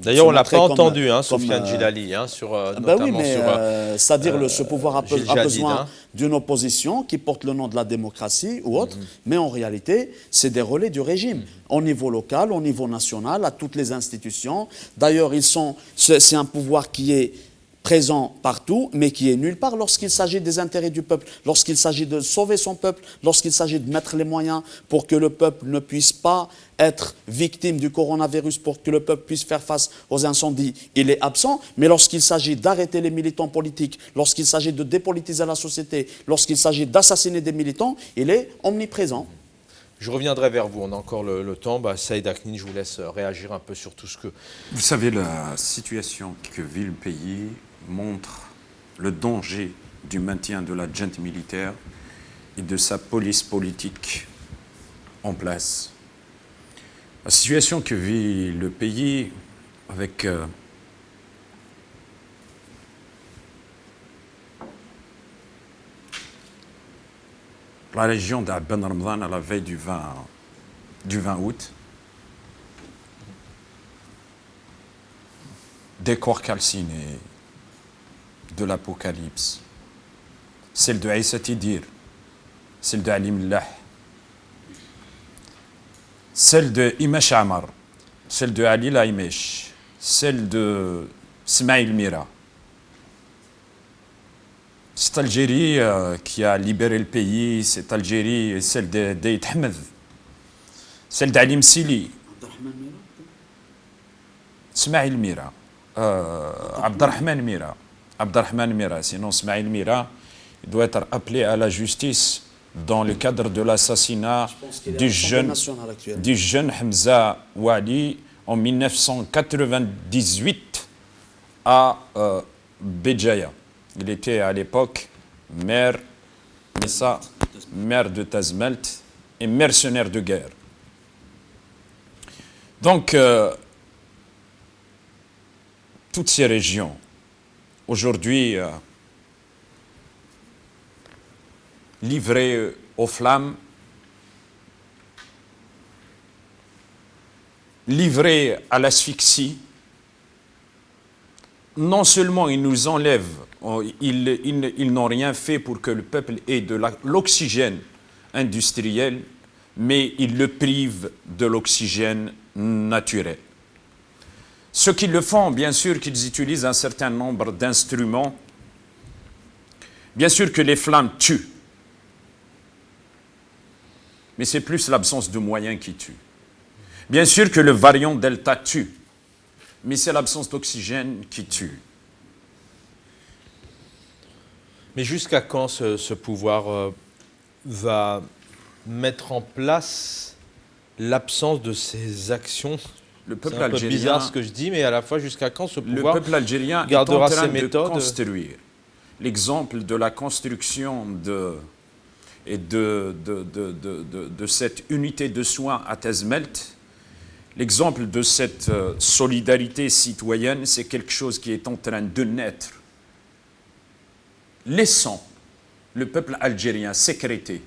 D'ailleurs, on ne l'a pas entendu, Soufiane Djilali, notamment oui, mais c'est-à-dire ce pouvoir a besoin d'une opposition qui porte le nom de la démocratie ou autre, mais en réalité, c'est des relais du régime, au niveau local, au niveau national, à toutes les institutions. D'ailleurs, c'est un pouvoir qui est présent partout, mais qui est nulle part lorsqu'il s'agit des intérêts du peuple, lorsqu'il s'agit de sauver son peuple, lorsqu'il s'agit de mettre les moyens pour que le peuple ne puisse pas être victime du coronavirus, pour que le peuple puisse faire face aux incendies, il est absent. Mais lorsqu'il s'agit d'arrêter les militants politiques, lorsqu'il s'agit de dépolitiser la société, lorsqu'il s'agit d'assassiner des militants, il est omniprésent. Je reviendrai vers vous, on a encore le temps. Saïd Aknin, je vous laisse réagir un peu sur tout ce que... Vous savez, la situation que vit le pays montre le danger du maintien de la junte militaire et de sa police politique en place. La situation que vit le pays avec la région d'Aben Ramadan à la veille du 20 août, décor calciné de l'apocalypse, celle de Aïssa Tidir, celle de Ali Mellah, celle de Imesh Amar, celle de Ali Laimesh, celle de Smaïl Mira. Cette Algérie qui a libéré le pays, cette Algérie, celle d'Aït Ahmed, celle d'Ali Msili, Smaïl Mira, Abdelrahman Mira, sinon Smaïl Mira, il doit être appelé à la justice dans le cadre de l'assassinat du jeune Hamza Wali en 1998 à Béjaïa. Il était à l'époque maire de Tazmalt et mercenaire de guerre. Donc, toutes ces régions, aujourd'hui livrées aux flammes, livrées à l'asphyxie, non seulement ils nous enlèvent, ils n'ont rien fait pour que le peuple ait de l'oxygène industriel, mais ils le privent de l'oxygène naturel. Ceux qui le font, bien sûr qu'ils utilisent un certain nombre d'instruments. Bien sûr que les flammes tuent, mais c'est plus l'absence de moyens qui tue. Bien sûr que le variant Delta tue, mais c'est l'absence d'oxygène qui tue. Mais jusqu'à quand ce pouvoir va mettre en place l'absence de ces actions? C'est un peu bizarre ce que je dis, mais à la fois, jusqu'à quand ce pouvoir le peuple algérien gardera est en train ses méthodes de construire. L'exemple de la construction de cette unité de soins à Tazmalt, l'exemple de cette solidarité citoyenne, c'est quelque chose qui est en train de naître. Laissons le peuple algérien sécréter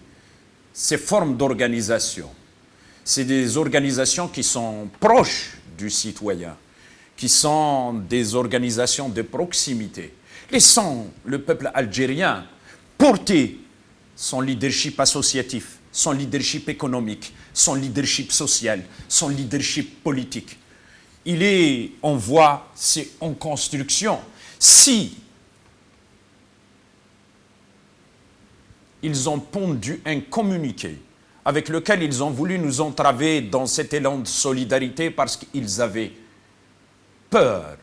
ces formes d'organisation. C'est des organisations qui sont proches du citoyen, qui sont des organisations de proximité. Laissons le peuple algérien porter son leadership associatif, son leadership économique, son leadership social, son leadership politique. Il est en voie, c'est en construction. Si ils ont pondu un communiqué avec lequel ils ont voulu nous entraver dans cet élan de solidarité parce qu'ils avaient peur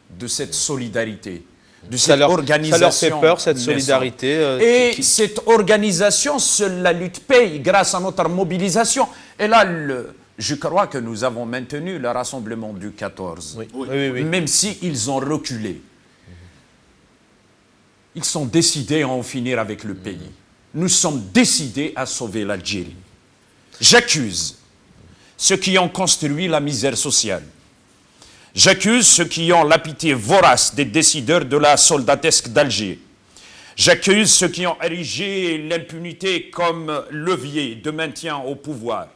de cette solidarité, de cette organisation. Ça leur fait peur, cette solidarité. Et cette organisation, seule la lutte paye grâce à notre mobilisation. Et là, je crois que nous avons maintenu le rassemblement du 14, Oui. même s'ils ont reculé. Ils sont décidés à en finir avec le pays. Nous sommes décidés à sauver l'Algérie. J'accuse ceux qui ont construit la misère sociale. J'accuse ceux qui ont la pitié vorace des décideurs de la soldatesque d'Alger. J'accuse ceux qui ont érigé l'impunité comme levier de maintien au pouvoir.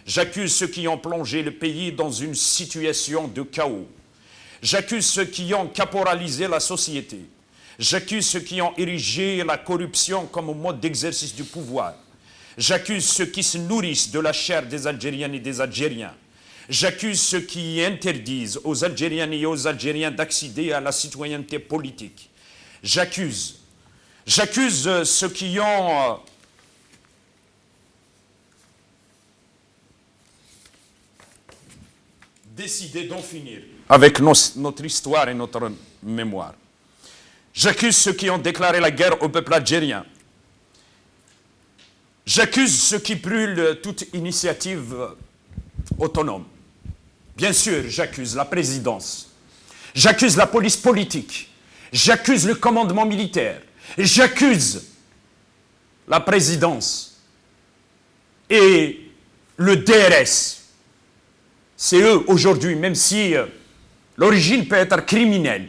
J'accuse ceux qui ont plongé le pays dans une situation de chaos. J'accuse ceux qui ont caporalisé la société. J'accuse ceux qui ont érigé la corruption comme mode d'exercice du pouvoir. J'accuse ceux qui se nourrissent de la chair des Algériennes et des Algériens. J'accuse ceux qui interdisent aux Algériennes et aux Algériens d'accéder à la citoyenneté politique. J'accuse ceux qui ont décidé d'en finir avec notre histoire et notre mémoire. J'accuse ceux qui ont déclaré la guerre au peuple algérien. J'accuse ceux qui brûlent toute initiative autonome. Bien sûr, j'accuse la présidence. J'accuse la police politique. J'accuse le commandement militaire. J'accuse la présidence. Et le DRS. C'est eux aujourd'hui, même si l'origine peut être criminelle,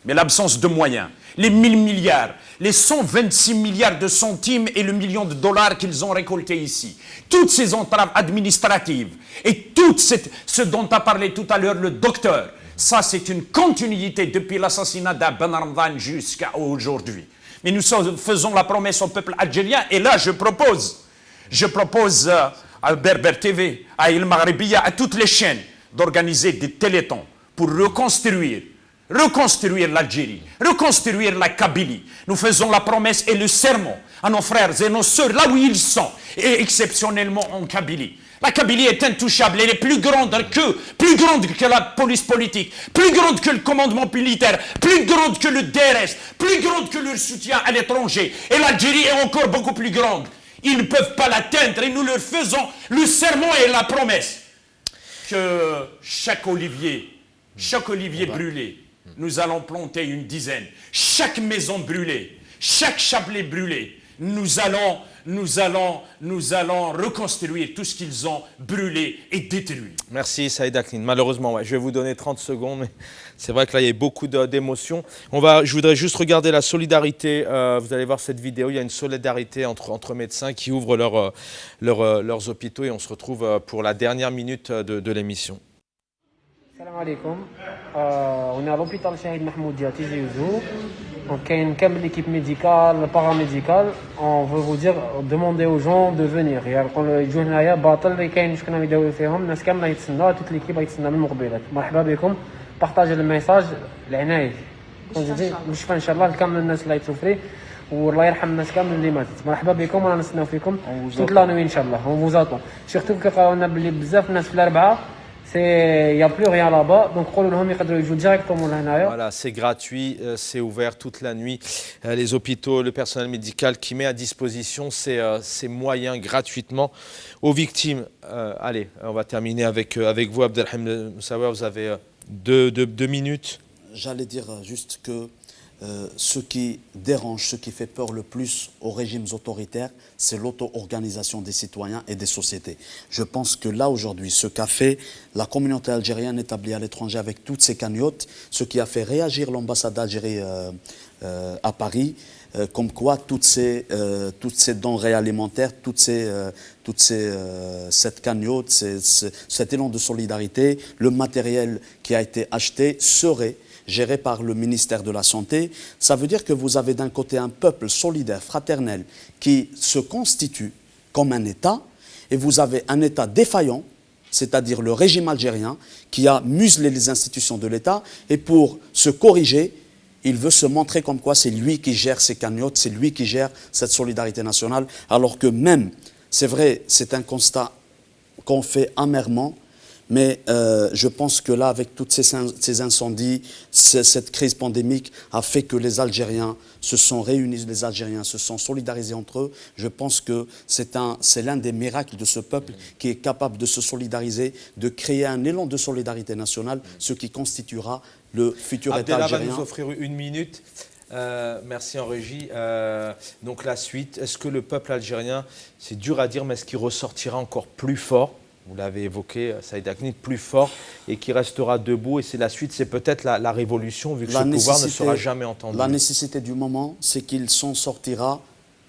mais l'absence de moyens. Les 1000 milliards, les 126 milliards de centimes et le million de dollars qu'ils ont récoltés ici. Toutes ces entraves administratives et tout ce dont a parlé tout à l'heure le docteur, ça c'est une continuité depuis l'assassinat d'Aben Ramadan jusqu'à aujourd'hui. Mais nous faisons la promesse au peuple algérien et là je propose à Berber TV, à Il Maghribiya, à toutes les chaînes d'organiser des télétons pour reconstruire l'Algérie, reconstruire la Kabylie. Nous faisons la promesse et le serment à nos frères et nos sœurs, là où ils sont, et exceptionnellement en Kabylie. La Kabylie est intouchable, elle est plus grande que la police politique, plus grande que le commandement militaire, plus grande que le DRS, plus grande que leur soutien à l'étranger. Et l'Algérie est encore beaucoup plus grande. Ils ne peuvent pas l'atteindre et nous leur faisons le serment et la promesse que chaque olivier brûlé, nous allons planter une dizaine. Chaque maison brûlée, chaque chapelet brûlé, nous allons reconstruire tout ce qu'ils ont brûlé et détruit. Merci Saïd Akline. Malheureusement, je vais vous donner 30 secondes, mais c'est vrai que là, il y a beaucoup d'émotions. Je voudrais juste regarder la solidarité. Vous allez voir cette vidéo, il y a une solidarité entre médecins qui ouvrent leurs hôpitaux et on se retrouve pour la dernière minute de l'émission. Salam alaikum. On est à l'hôpital Shahid Mahmoudia Tizi Ouzou. Donc, il y a une câble d'équipe médicale, paramédicale. On veut vous dire, demander aux gens de venir. يجونا باطل كاين شكون يداوي فيهم الناس كامله يتسناو toute l'équipe يتسنى من المقبلات. مرحبا بكم. بارطاجي الميساج العنايه. مشفى ان شاء الله لكامل الناس اللي يتوفري والله يرحم الناس كامل اللي ماتت. مرحبا بكم وانا نستناو فيكم toute la nuit ان شاء الله. On vous attend. Surtout كيقراو لنا بلي بزاف الناس في الاربعه. Il n'y a plus rien là-bas, donc ils jouent directement là. Voilà, c'est gratuit, c'est ouvert toute la nuit. Les hôpitaux, le personnel médical qui met à disposition ces moyens gratuitement aux victimes. Allez, on va terminer avec vous, Abdelhamid Moussawa, vous avez deux minutes. J'allais dire juste que ce qui dérange, ce qui fait peur le plus aux régimes autoritaires, c'est l'auto-organisation des citoyens et des sociétés. Je pense que là, aujourd'hui, ce qu'a fait la communauté algérienne établie à l'étranger avec toutes ces cagnottes, ce qui a fait réagir l'ambassade d'Algérie à Paris, comme quoi toutes ces denrées alimentaires, cette cagnotte, cet élan de solidarité, le matériel qui a été acheté serait géré par le ministère de la Santé. Ça veut dire que vous avez d'un côté un peuple solidaire, fraternel, qui se constitue comme un État, et vous avez un État défaillant, c'est-à-dire le régime algérien, qui a muselé les institutions de l'État, et pour se corriger, il veut se montrer comme quoi c'est lui qui gère ces cagnottes, c'est lui qui gère cette solidarité nationale, alors que même, c'est vrai, c'est un constat qu'on fait amèrement, mais je pense que là, avec tous ces incendies, cette crise pandémique a fait que les Algériens se sont réunis, les Algériens se sont solidarisés entre eux. Je pense que c'est l'un des miracles de ce peuple qui est capable de se solidariser, de créer un élan de solidarité nationale, ce qui constituera le futur État algérien. Abdellah va nous offrir une minute. Merci en régie. Donc la suite, est-ce que le peuple algérien, c'est dur à dire, mais est-ce qu'il ressortira encore plus fort? Vous l'avez évoqué, Saïd Akhnine, plus fort et qui restera debout. Et c'est la suite, c'est peut-être la révolution, vu que ce pouvoir ne sera jamais entendu. La nécessité du moment, c'est qu'il s'en sortira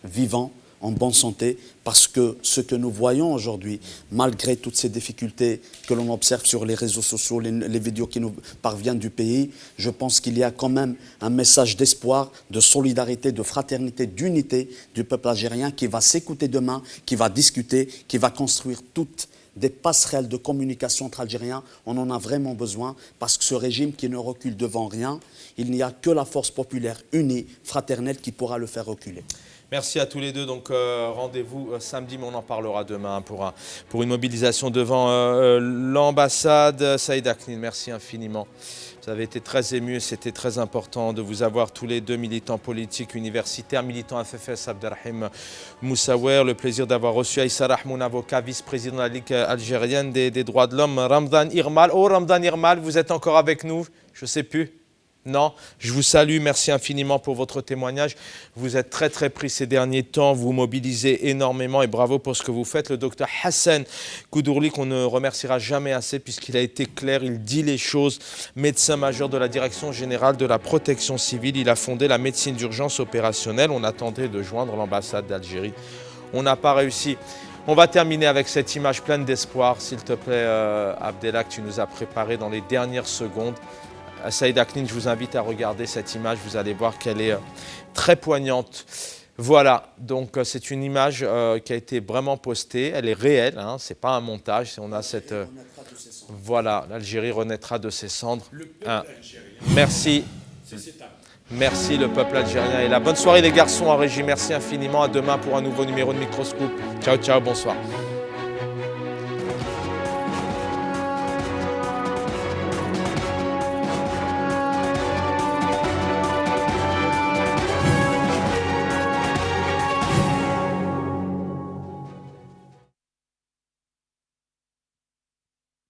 vivant, en bonne santé, parce que ce que nous voyons aujourd'hui, malgré toutes ces difficultés que l'on observe sur les réseaux sociaux, les vidéos qui nous parviennent du pays, je pense qu'il y a quand même un message d'espoir, de solidarité, de fraternité, d'unité du peuple algérien qui va s'écouter demain, qui va discuter, qui va construire toutes des passerelles de communication entre Algériens. On en a vraiment besoin parce que ce régime qui ne recule devant rien, il n'y a que la force populaire unie, fraternelle qui pourra le faire reculer. Merci à tous les deux. Donc rendez-vous samedi, mais on en parlera demain pour une mobilisation devant l'ambassade. Saïd Akhnine, merci infiniment. Vous avez été très ému et c'était très important de vous avoir tous les deux, militants politiques, universitaires, militants FFS, Abderrahim Moussaouer. Le plaisir d'avoir reçu Aïssa Rahmoun, avocat, vice-président de la Ligue algérienne des droits de l'homme, Ramdan Irmal. Oh, Ramdan Irmal, vous êtes encore avec nous? Je ne sais plus. Non, je vous salue, merci infiniment pour votre témoignage. Vous êtes très très pris ces derniers temps, vous mobilisez énormément et bravo pour ce que vous faites. Le docteur Hassan Koudourli, qu'on ne remerciera jamais assez puisqu'il a été clair, il dit les choses. Médecin majeur de la Direction générale de la protection civile, il a fondé la médecine d'urgence opérationnelle. On attendait de joindre l'ambassade d'Algérie. On n'a pas réussi. On va terminer avec cette image pleine d'espoir. S'il te plaît, Abdellah, que tu nous as préparé dans les dernières secondes. Saïd Akhnine, je vous invite à regarder cette image, vous allez voir qu'elle est très poignante. Voilà, donc c'est une image qui a été vraiment postée, elle est réelle, hein, ce n'est pas un montage, on a cette... voilà, l'Algérie renaîtra de ses cendres. Merci. Merci, le peuple algérien est là. Bonne soirée les garçons en régie, merci infiniment, à demain pour un nouveau numéro de Microscope. Ciao, ciao, bonsoir.